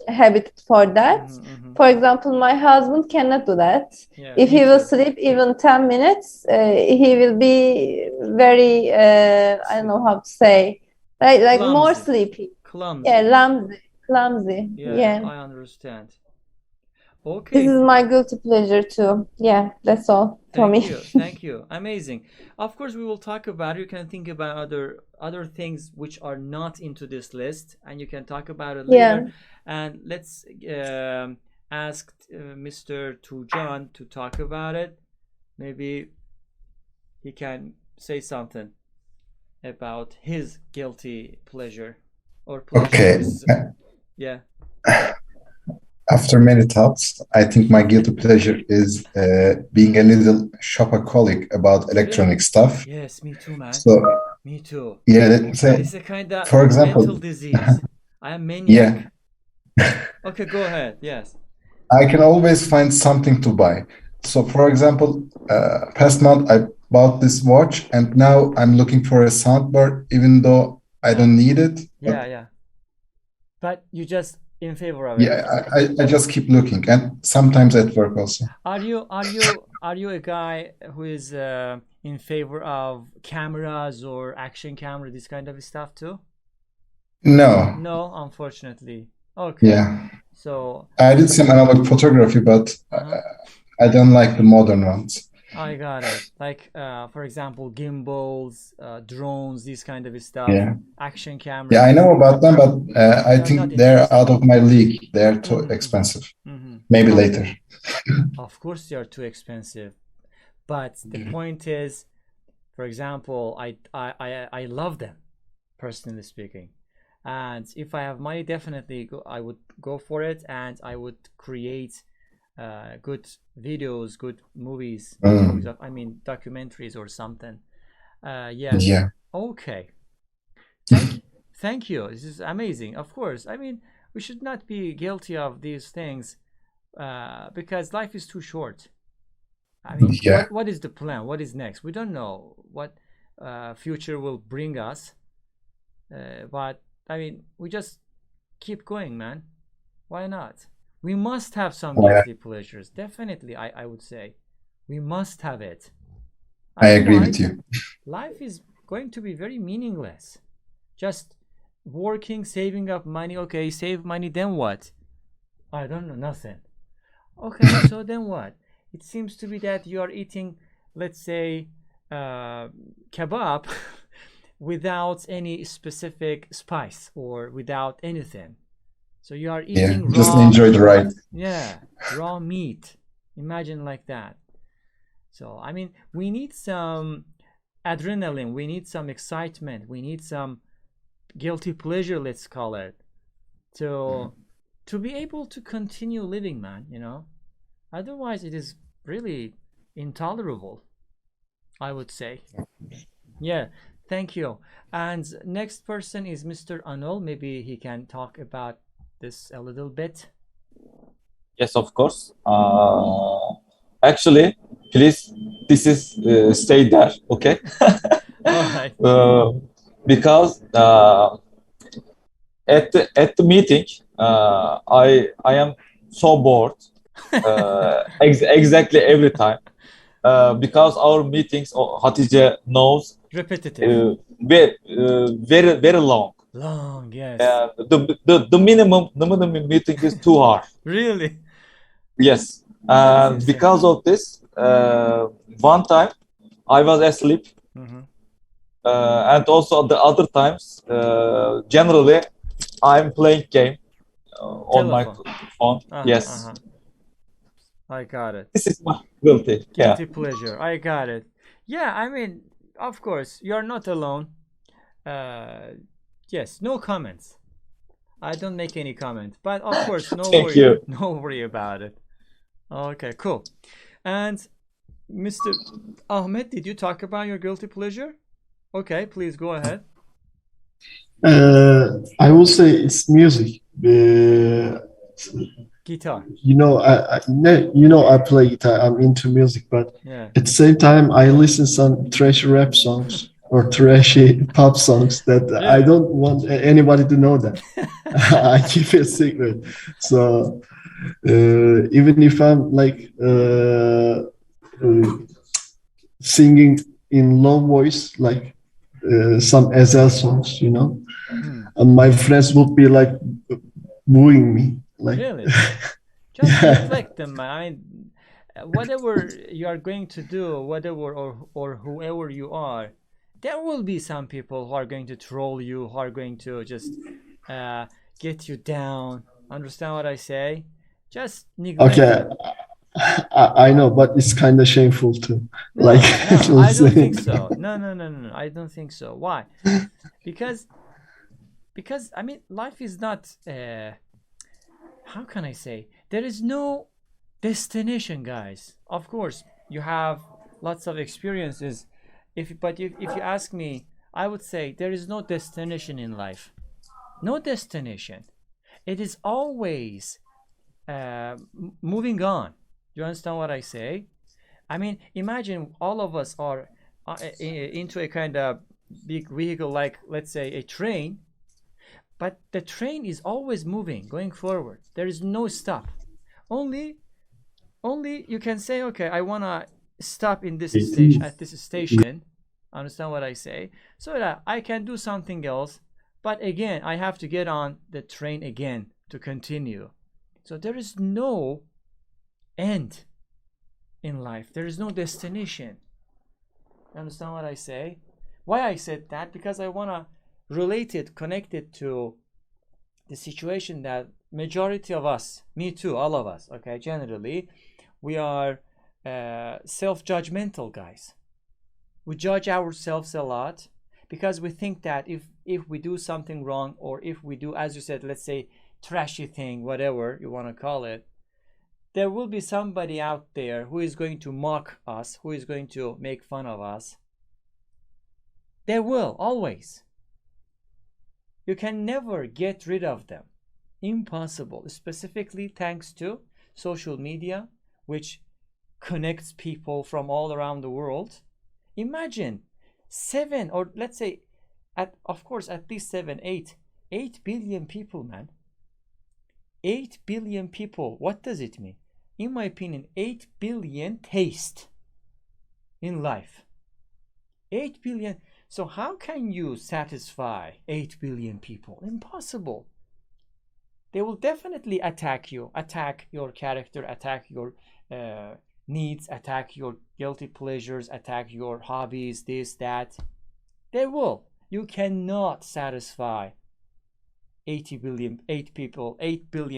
habit for that. For example, my husband cannot do that. Yeah, If me he will too. sleep even 10 minutes, he will be very, I don't know how to say, like more Clumsy. sleepy. Clumsy. Yeah, clumsy. Yeah, Yeah. I understand. This Okay. is my guilty pleasure too. Yeah, that's all for Thank me. you. Thank you. Amazing. Of course, we will talk about it. You can think about other things which are not into this list, and you can talk about it later. Yeah. And let's ask Mr. Tujan to talk about it. Maybe he can say something about his guilty pleasure or pleasures. Okay. Yeah. After many thoughts, I think my guilty pleasure is being a little shopaholic about electronic stuff. Yes, me too, man. So, me too. yeah, let me say, It's a kind of for example, mental disease. I am maniac. yeah, Okay, go ahead. Yes. I can always find something to buy. So, for example, past month I bought this watch, and now I'm looking for a soundbar, even though I don't need it. Yeah. But you just in favor of it. Yeah, I just keep looking, and sometimes at work also. Are are you a guy who is in favor of cameras or action camera, this kind of stuff too? No. No, unfortunately. Okay. Yeah. So I did some analog photography, but I don't like the modern ones. I got it. Like, for example, gimbals, drones, these kind of stuff, Yeah. action cameras. Yeah, I know about them, but I You're not think they're interested. out of my league. They're too expensive. Maybe later. Of course, they are too expensive. But the point is, for example, I love them, personally speaking. And if I have money, definitely I would go for it, and I would create good videos, good movies, I mean documentaries or something. Yeah. Okay. Thank you. This is amazing. Of course. I mean, we should not be guilty of these things because life is too short. I mean, what is the plan? What is next? We don't know what future will bring us. But I mean, we just keep going, man. Why not? We must have some guilty pleasures. Definitely, I would say. We must have it. I agree with you. Life is going to be very meaningless. Just working, saving up money. Okay, save money, then what? I don't know, nothing. Okay, so then what? It seems to be that you are eating, let's say, kebab without any specific spice or without anything. So you are eating raw. Just enjoy the ride. Yeah, raw meat. Imagine like that. So, I mean, we need some adrenaline. We need some excitement. We need some guilty pleasure, let's call it, to be able to continue living, man, you know? Otherwise, it is really intolerable, I would say. Yeah, thank you. And next person is Mr. Anol. Maybe he can talk about this a little bit. Yes, of course. Actually, please, this is stay there, okay? All right. Because at the meeting, I am so bored. Exactly every time. Because our meetings, Hatice knows, repetitive, very long. Long, yes. The minimum meeting is 2 hours. Really? Yes. And because of this, one time I was asleep. And also the other times, generally, I'm playing game on my phone. Yes. I got it. This is my guilty pleasure. I got it. Yeah, I mean, of course, you're not alone. Yes, no comments. I don't make any comment, but of course, no worry. No worry about it. Okay, cool. And Mr. Ahmed, did you talk about your guilty pleasure? Okay, please go ahead. I will say it's music. Guitar. I play guitar. I'm into music, but at the same time, I listen some trash rap songs or trashy pop songs that I don't want anybody to know that. I keep it secret. So even if I'm like singing in low voice, like some Ezel songs, and my friends would be like booing me. Like, really? Just reflect them, man. I mean, whatever you are going to do, whatever or whoever you are, there will be some people who are going to troll you, who are going to just get you down. Understand what I say? Just neglect them. I know, but it's kind of shameful too. No, I don't think so. No, I don't think so. Why? Because I mean, life is not. How can I say? There is no destination, guys. Of course, you have lots of experiences. If you ask me, I would say there is no destination in life. No destination. It is always moving on. You understand what I say? I mean, imagine all of us are into a kind of big vehicle, like, let's say, a train. But the train is always moving, going forward. There is no stop. Only only you can say, okay, I want to stop in this station, at this station. Understand what I say? So that I can do something else. But again, I have to get on the train again to continue. So there is no end in life. There is no destination. You understand what I say? Why I said that? Because I want to relate it, connect it to the situation that majority of us, me too, all of us, okay, generally, we are self-judgmental guys. We judge ourselves a lot because we think that if we do something wrong, or if we do, as you said, let's say trashy thing, whatever you want to call it, there will be somebody out there who is going to mock us, who is going to make fun of us. There will, always. You can never get rid of them. Impossible, specifically thanks to social media, which connects people from all around the world. Imagine 7, or let's say, of course, at least 7, 8 billion people, man. 8 billion people. What does it mean? In my opinion, 8 billion taste in life. 8 billion. So how can you satisfy 8 billion people? Impossible. They will definitely attack you, attack your character, attack your needs, attack your guilty pleasures, attack your hobbies, this, that. They will. You cannot satisfy 8 billion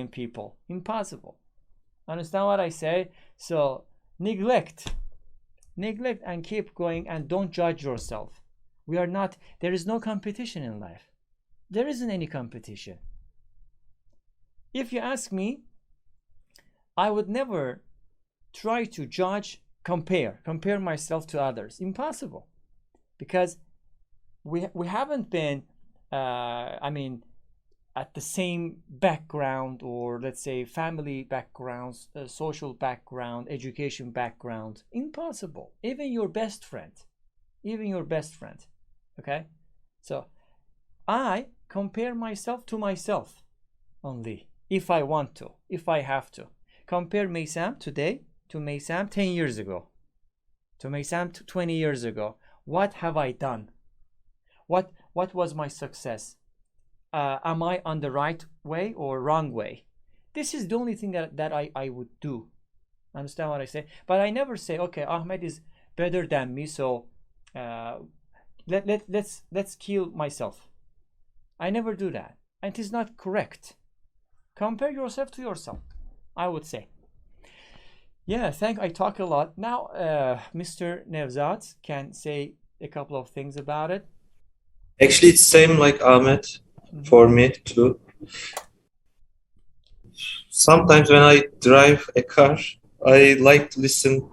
people. Impossible. Understand what I say? So neglect and keep going, and don't judge yourself. There is no competition in life. There isn't any competition. If you ask me, I would never try to judge, compare myself to others. Impossible. Because we haven't been, at the same background, or let's say family backgrounds, social background, education background. Impossible. Even your best friend. Okay? So I compare myself to myself only, if I want to, if I have to. Compare Meysam today to Meysam 10 years ago, to Meysam 20 years ago. What have I done? What was my success? Am I on the right way or wrong way? This is the only thing that I would do. Understand what I say? But I never say, okay, Ahmed is better than me, so let's kill myself. I never do that. And it is not correct. Compare yourself to yourself, I would say. Yeah, I talk a lot. Now, Mr. Nevzat can say a couple of things about it. Actually, it's same like Ahmed for me too. Sometimes when I drive a car, I like to listen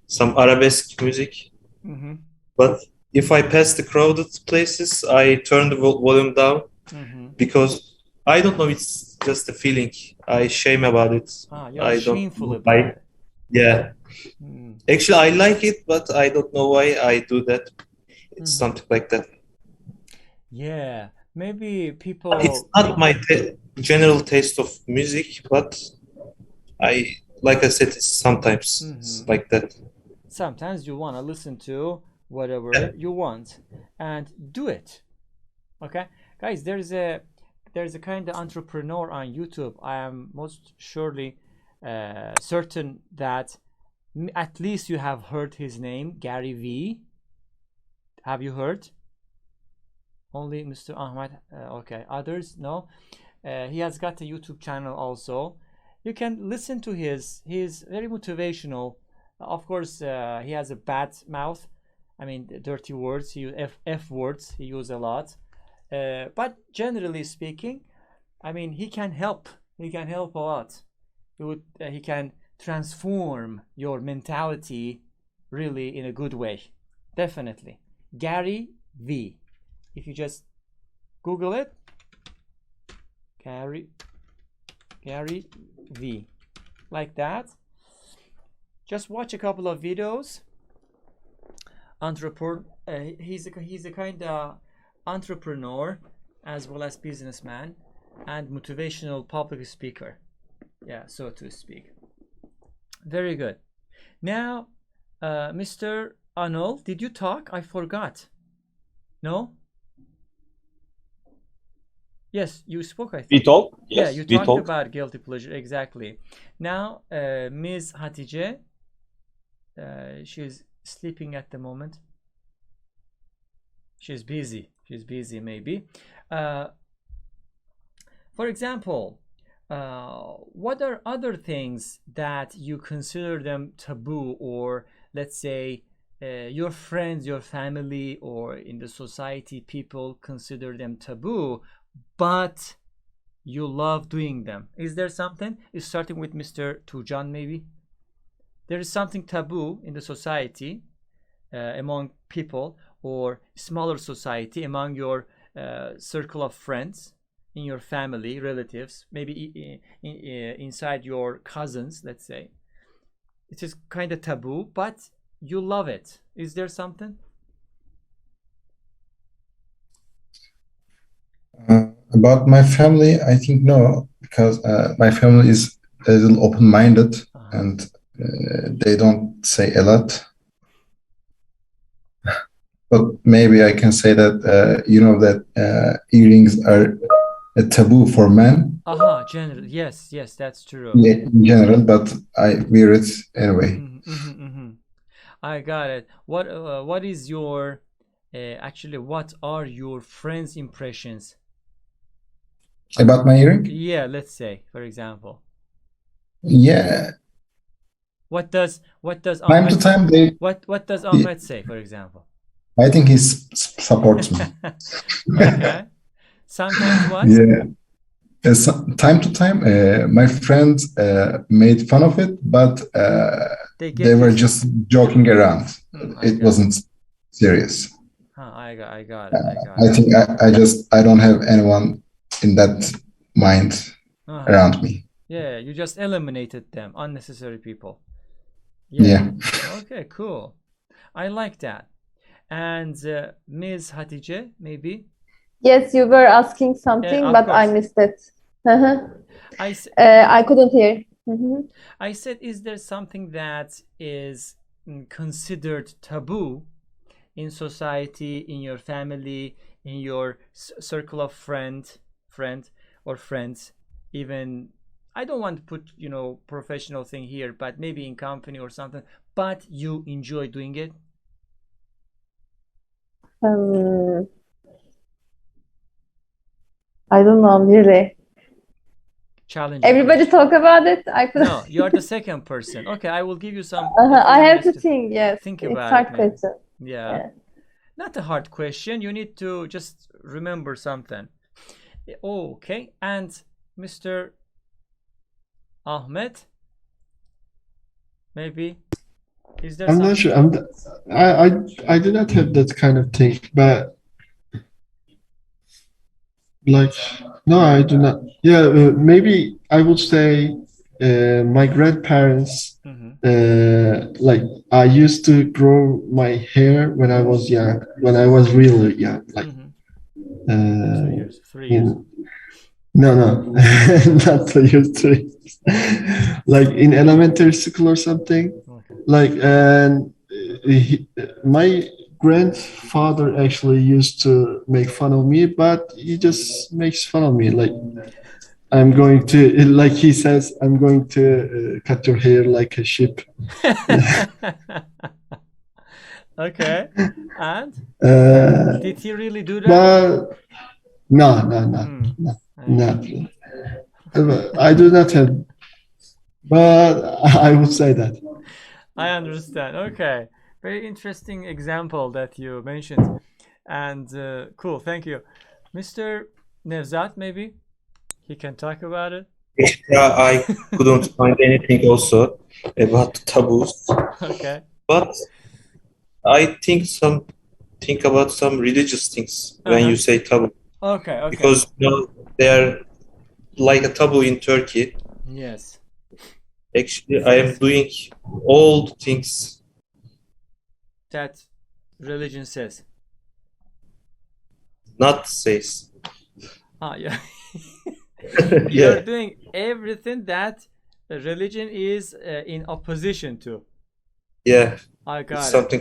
some arabesque music. But if I pass the crowded places, I turn the volume down because I don't know, it's just a feeling. I shame about it. You're shameful about it. Yeah. Actually, I like it, but I don't know why I do that. It's something like that. Yeah, maybe people. But it's not my general taste of music, but like I said, it's sometimes like that. Sometimes you want to listen to whatever you want and do it. Okay, guys, there's a kind of entrepreneur on YouTube. I am most surely certain that at least you have heard his name, Gary V. Have you heard? Only Mr. Ahmed. Okay, others no. He has got a YouTube channel also. You can listen to his. He's very motivational. Of course, he has a bad mouth. I mean, dirty words. He use F words. He use a lot. But generally speaking, I mean, he can help. He can help a lot. He can transform your mentality really in a good way. Definitely. Gary V. If you just Google it, Gary V, like that. Just watch a couple of videos. He's a kind of entrepreneur as well as businessman and motivational public speaker. Yeah, so to speak. Very good. Now, Mr. Anol, did you talk? I forgot. No? Yes, you spoke, I think. We talk. Yeah, Yes, you we talked talk. about guilty pleasure, exactly. Now, Ms. Hatice, she's sleeping at the moment. She's busy. She's busy, maybe. For example, what are other things that you consider them taboo, or let's say your friends, your family, or in the society, people consider them taboo, but you love doing them? Is there something? It's starting with Mr. Tujan, maybe. There is something taboo in the society among people, or smaller society among your circle of friends, in your family, relatives, maybe inside your cousins, let's say. It is kind of taboo, but you love it. Is there something? About my family, I think no, because my family is a little open-minded and they don't say a lot. But maybe I can say that that earrings are a taboo for men. General. Yes, that's true. In general, but I wear it anyway. I got it. What is your actually? What are your friends' impressions About my earring? Yeah, let's say, for example. Yeah. What does time to time they what does Ahmed say, for example? I think he supports me. Okay. Sometimes what? Yeah. Time to time, my friends made fun of it, but they were just joking around. It wasn't serious. I got it. I think I don't have anyone in that mind around me. Yeah, you just eliminated them, unnecessary people. Yeah. Okay, cool. I like that. And Ms. Hatice, maybe? Yes, you were asking something, but I missed it. I couldn't hear. I said, is there something that is considered taboo in society, in your family, in your circle of friend or friends? Even, I don't want to put, professional thing here, but maybe in company or something, but you enjoy doing it? I don't know, really. Challenging. Everybody talk about it. No, you are the second person. Okay, I will give you some. I have to think. Yes, think about it's hard question. Yeah, not a hard question. You need to just remember something. Okay, and Mr. Ahmed, maybe. Is there? I'm not sure. I do not have that kind of thing, but no, I do not. Yeah, maybe I would say my grandparents. I used to grow my hair when I was young, when I was really young, 2 years, 3 years. No, not 2 years, 3 years. Like in elementary school or something. And my grandfather actually used to make fun of me, but he just makes fun of me. I'm going to, like he says, I'm going to cut your hair like a sheep. Okay. And did he really do that? But no. I do not have, but I would say that. I understand. Okay. Very interesting example that you mentioned. And cool. Thank you. Mr. Nevzat, maybe? He can talk about it. Yeah, I couldn't find anything also about taboos. Okay. But I think about some religious things when you say taboo. Okay. Because they are like a taboo in Turkey. Yes. Actually, I am doing all the things that religion says. Not says. Yeah. You're doing everything that religion is in opposition to. Yeah, I it's got it. something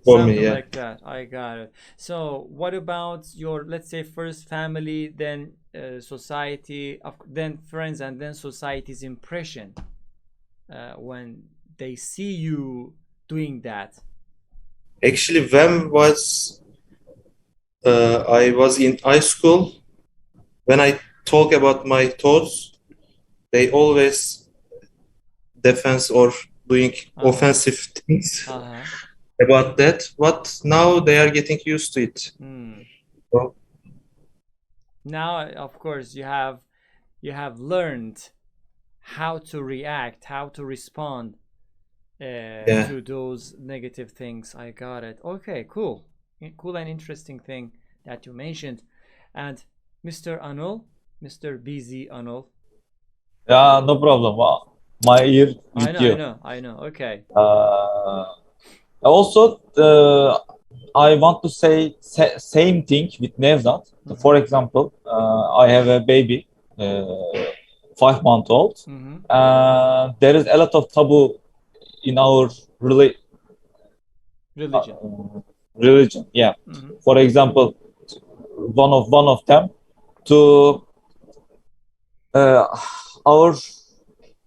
for me. Something Yeah. like that. I got it. So, what about your, let's say, first family, then society, then friends, and then society's impression when they see you doing that? Actually, when was I was in high school, when I talk about my thoughts, they always defense or doing offensive things about that. But now they are getting used to it. So, Now, of course, you have learned how to react, how to respond yeah. to those negative things. I got it. Okay, cool. Cool and interesting thing that you mentioned. And Mr. Anul, Mr. BZ Anul. Yeah, no problem. My ear with you. I know. Okay. Also, I want to say same thing with Nevzat. For example, I have a baby, 5 month old, and there is a lot of taboo in our Religion. religion. Yeah. For example, one of them to our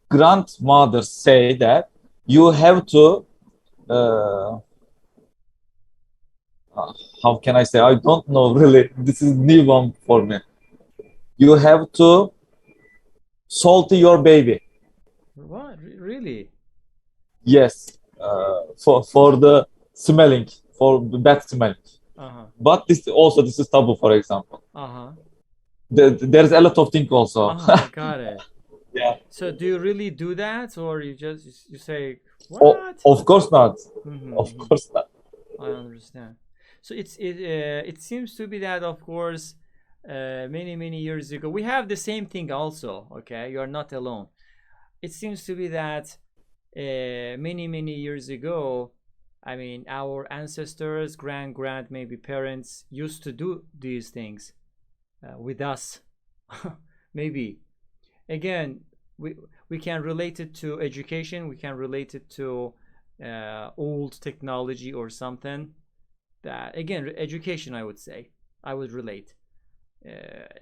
grandmothers say that you have to how can I say? I don't know really. This is new one for me. You have to salty your baby. What? Really? Yes, for the smelling, for the bad smelling. But this is taboo, for example. There's a lot of things also. I got it. Yeah. So do you really do that, or you say what? Of course not. Of course not. I understand. So it seems to be that, of course, many years ago we have the same thing also. Okay, you are not alone. It seems to be that many years ago, I mean, our ancestors, grand maybe parents used to do these things with us. Maybe again, we can relate it to education. We can relate it to old technology or something. That again, education, I would say, I would relate.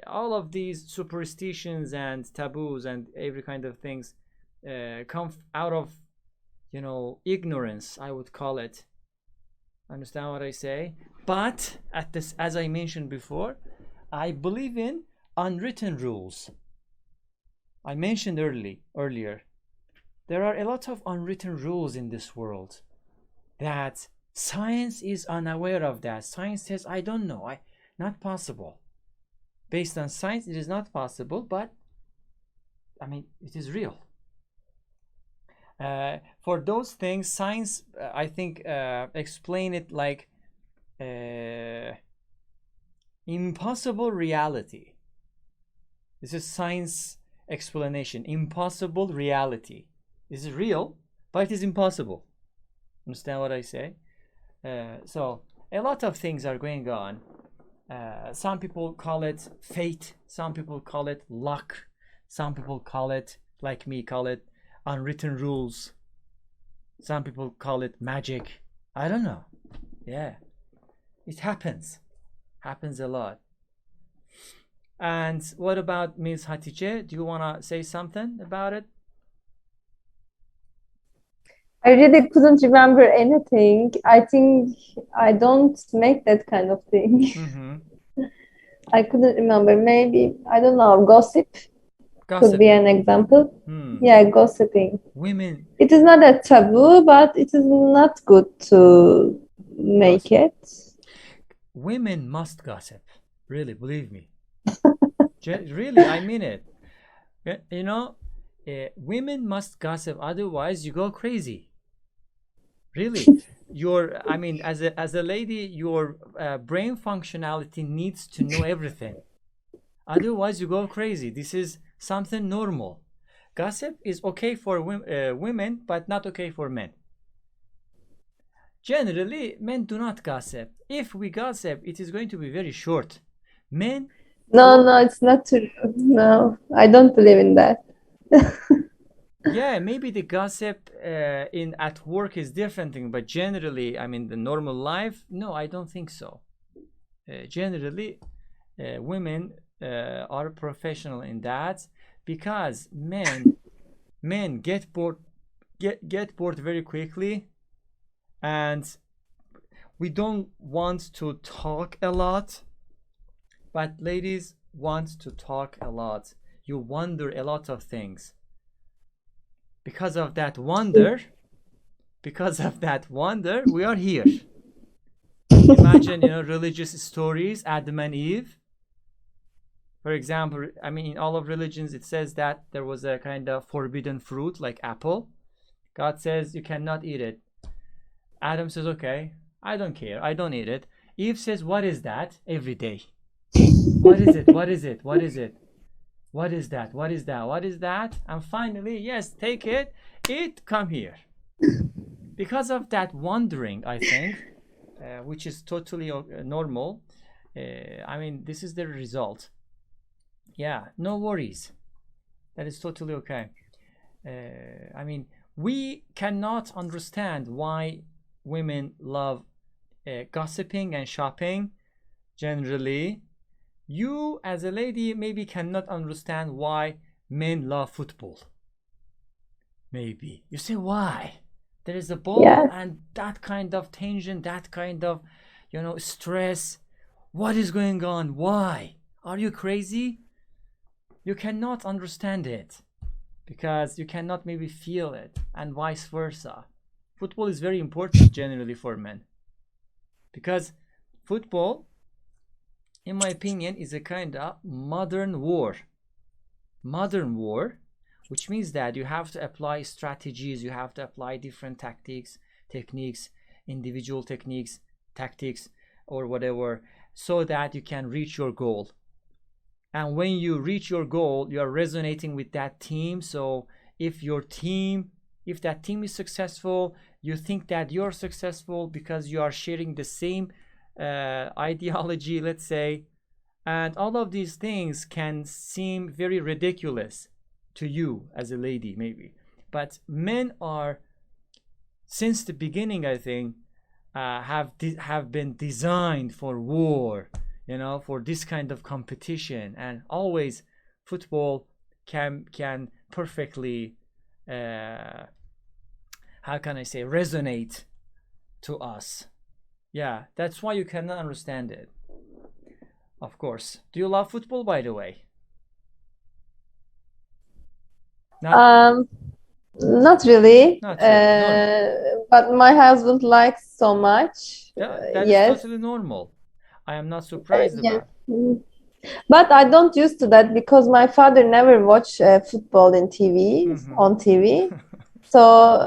All of these superstitions and taboos and every kind of things come out of, ignorance, I would call it. Understand what I say? But at this, as I mentioned before, I believe in unwritten rules. I mentioned earlier, there are a lot of unwritten rules in this world that science is unaware of. That science says, I don't know, not possible. Based on science, it is not possible, but I mean, it is real. For those things, science, I think, explain it like impossible reality. This is science explanation. Impossible reality. This is real, but it is impossible. Understand what I say? So a lot of things are going on. Some people call it fate. Some people call it luck. Some people call it, like me, call it unwritten rules. Some people call it magic. I don't know. Yeah, it happens a lot. And what about Ms. Hatice? Do you want to say something about it? I really couldn't remember anything. I think I don't make that kind of thing. I couldn't remember. Maybe, I don't know, gossip could be an example. Yeah, gossiping. Women. It is not a taboo, but it is not good to make it. Women must gossip. Really, believe me. Really, I mean it. Women must gossip, otherwise you go crazy. Really, I mean, as a lady, your brain functionality needs to know everything. Otherwise, you go crazy. This is something normal. Gossip is okay for women, but not okay for men. Generally, men do not gossip. If we gossip, it is going to be very short. Men. No, it's not true. No, I don't believe in that. Yeah, maybe the gossip in at work is different thing, but generally, I mean, the normal life, no, I don't think so. Generally, women are professional in that because men get bored very quickly, and we don't want to talk a lot, but ladies want to talk a lot. You wonder a lot of things. Because of that wonder, we are here. Imagine, religious stories, Adam and Eve. For example, I mean, in all of religions, it says that there was a kind of forbidden fruit like apple. God says you cannot eat it. Adam says, okay, I don't care, I don't eat it. Eve says, what is that? Every day. What is it? What is it? What is it? What is that? What is that? What is that? And finally, yes, take it, eat, come here. Because of that wondering, I think, which is totally normal. I mean, this is the result. Yeah, no worries. That is totally okay. I mean, we cannot understand why women love gossiping and shopping generally. You, as a lady, maybe cannot understand why men love football. Maybe. You say, why? There is a ball and that kind of tension, that kind of, stress. What is going on? Why? Are you crazy? You cannot understand it because you cannot maybe feel it, and vice versa. Football is very important generally for men because football, in my opinion, is a kind of modern war, which means that you have to apply strategies, you have to apply different techniques, individual techniques, tactics, or whatever, so that you can reach your goal. And when you reach your goal, you are resonating with that team. So if that team is successful, you think that you're successful because you are sharing the same ideology, let's say. And all of these things can seem very ridiculous to you as a lady, maybe. But men are, since the beginning, I think, have been designed for war, for this kind of competition, and always football can perfectly, how can I say, resonate to us. Yeah, that's why you cannot understand it. Of course. Do you love football, by the way? Not really. Not really. But my husband likes so much. That yes. is totally normal. I am not surprised about. But I don't used to that because my father never watched football on TV. So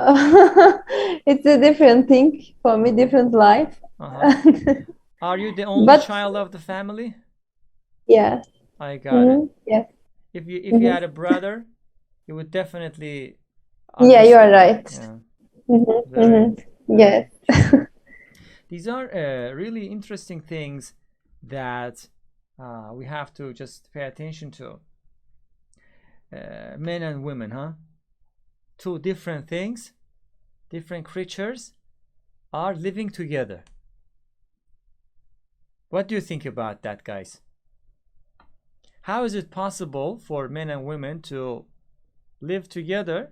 it's a different thing for me, different life. Are you the only child of the family? Yeah. I got it. Yes. If you had a brother, you would definitely understand. Yeah, you are right. Yeah. Yes. These are really interesting things that we have to just pay attention to. Men and women, huh? Two different things, different creatures are living together. What do you think about that, guys? How is it possible for men and women to live together,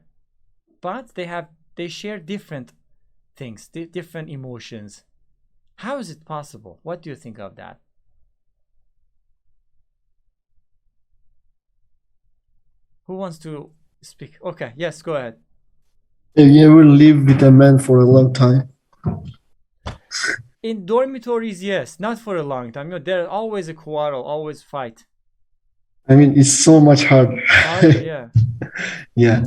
but they share different things, different emotions? How is it possible? What do you think of that? Who wants to speak? Okay, yes, go ahead. Have you ever lived with a man for a long time? In dormitories, yes, not for a long time. There's always a quarrel, always fight. I mean, it's so much harder. Yeah. Yeah,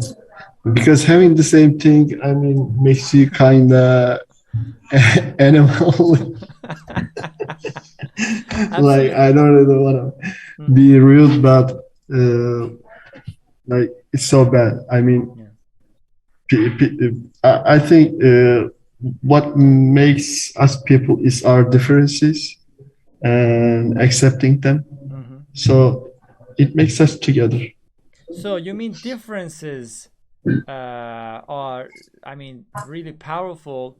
because having the same thing, I mean, makes you kind of animal. Like, I don't really want to be rude, but like, it's so bad. I mean, I think what makes us people is our differences and accepting them. So it makes us together. So you mean differences are, I mean, really powerful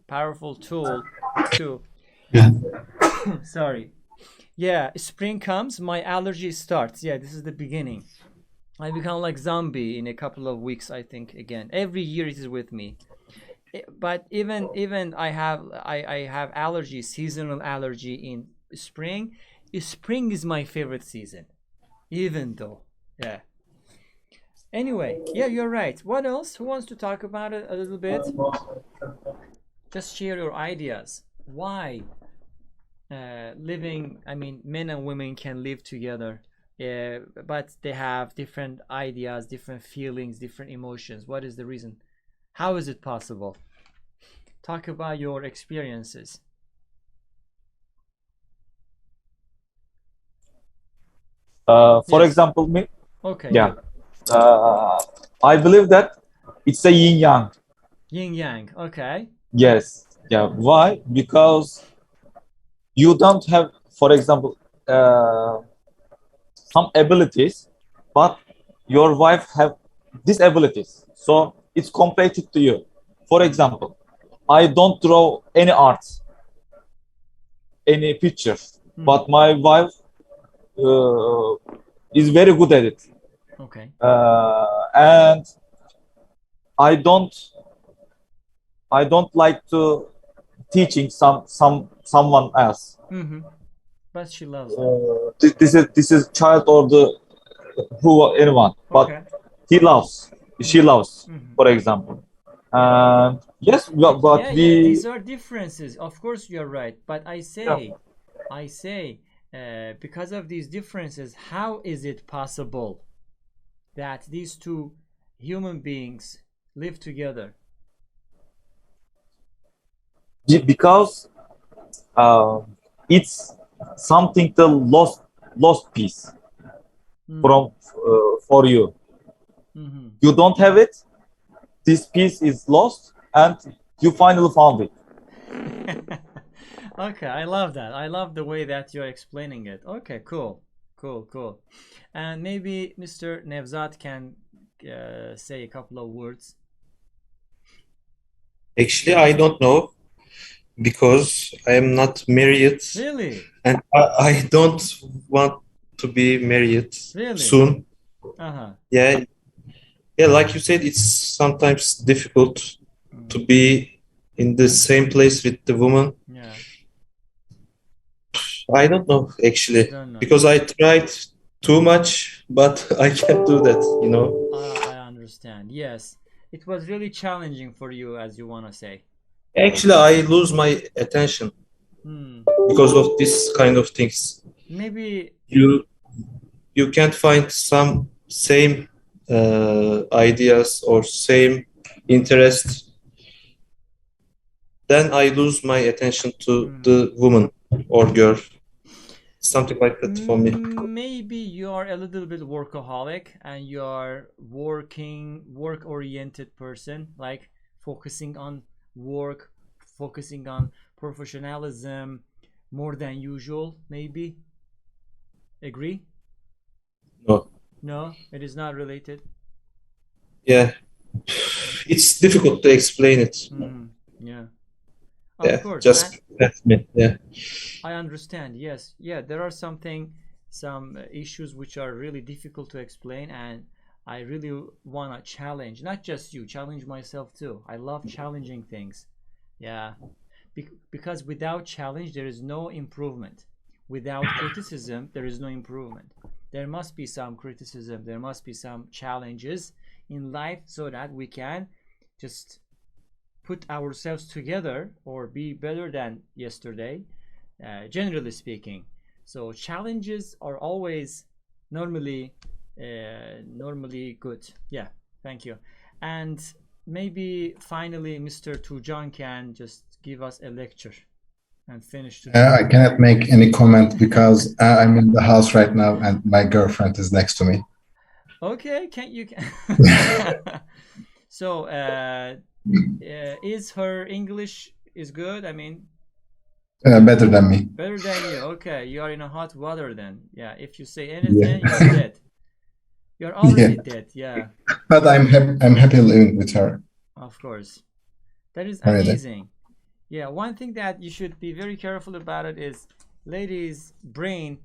tool to, Yeah. sorry. Yeah, spring comes, my allergy starts. Yeah, this is the beginning. I become like zombie in a couple of weeks, I think, again. Every year it is with me. But even I have allergy, seasonal allergy in spring. Spring is my favorite season, even though, yeah. Anyway, yeah, you're right. What else? Who wants to talk about it a little bit? Just share your ideas. Why living, I mean, men and women can live together, but they have different ideas, different feelings, different emotions. What is the reason? How is it possible? Talk about your experiences. For Yes. example, me, Okay, yeah, good. I believe that it's a yin yang. Yin yang. Okay. Yes, yeah. Why? Because you don't have, for example, some abilities, but your wife have disabilities. So it's compared to you. For example, I don't draw any art, any pictures, but my wife uh, is very good at it. Okay. And I don't I don't like to teaching someone else. But she loves them. This is child or the who anyone, but Okay. she loves, for example. And yes, but Yeah, yeah, we these are differences. Of course, you're right. But yeah, I say, because of these differences, how is it possible that these two human beings live together? because it's something the lost piece from for you. You don't have it. This piece is lost, and you finally found it. Okay, I love that. I love the way that you're explaining it. Okay, cool, cool, cool. And maybe Mr. Nevzat can say a couple of words. Actually, I don't know because I am not married Really? and I don't want to be married Really? soon. Uh-huh. Yeah, yeah, like you said, it's sometimes difficult to be in the same place with the woman. Yeah. I don't know actually Don't know. because I tried too much, but I can't do that, you know. I understand. Yes. It was really challenging for you, as you want to say. Actually, I lose my attention because of this kind of things. Maybe You can't find some same ideas or same interest. Then I lose my attention to the woman or girl. Something like that for me. maybe you are a little bit workaholic and you are work-oriented person, like focusing on work, focusing on professionalism more than usual, maybe. Agree? No. No, it is not related. Yeah. It's difficult to explain it. Yeah. Yeah, Of course. just that's me. Yeah. I understand. Yes. Yeah, there are some issues which are really difficult to explain, and I really want to challenge, not just you, challenge myself too. I love challenging things. Yeah. Because without challenge there is no improvement. Without criticism there is no improvement. There must be some criticism, there must be some challenges in life so that we can just put ourselves together or be better than yesterday, generally speaking. So challenges are always normally good. Yeah, thank you. And maybe finally Mr. Tujan can just give us a lecture and finish today. I cannot make any comment because I'm in the house right now and my girlfriend is next to me. Okay, can you so is her English is good? I mean, Better than me. better than you. Okay, you are in a hot water then. Yeah, if you say anything, you're dead. You're already dead. Yeah. But I'm happy living with her. Of course. That is Already. amazing. Yeah, one thing that you should be very careful about it is ladies' brain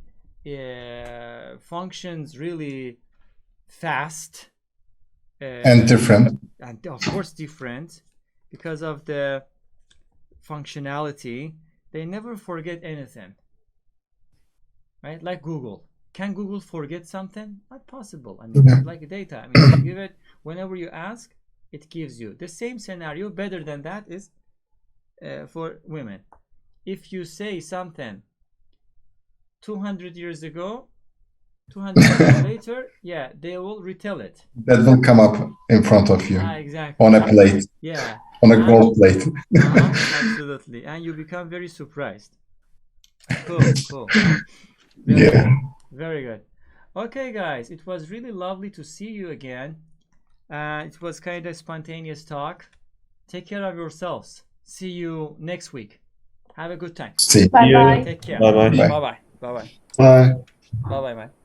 functions really fast. And different. And of course different because of the functionality. They never forget anything. Right? Like Google. Can Google forget something? Not possible. I mean, it's like data. I mean, you give it whenever you ask, it gives you. The same scenario, better than that, is for women. If you say something 200 years ago, 200 years later, yeah, they will retell it. That will come up in front of you. Exactly. On a plate. Yeah. On a gold plate. Absolutely. And you become very surprised. Cool, cool. Very good. Okay, guys, it was really lovely to see you again. It was kind of spontaneous talk. Take care of yourselves. See you next week. Have a good time. See you. Bye bye. Take care. Bye bye. Bye bye. Bye bye. Bye. Bye bye, man.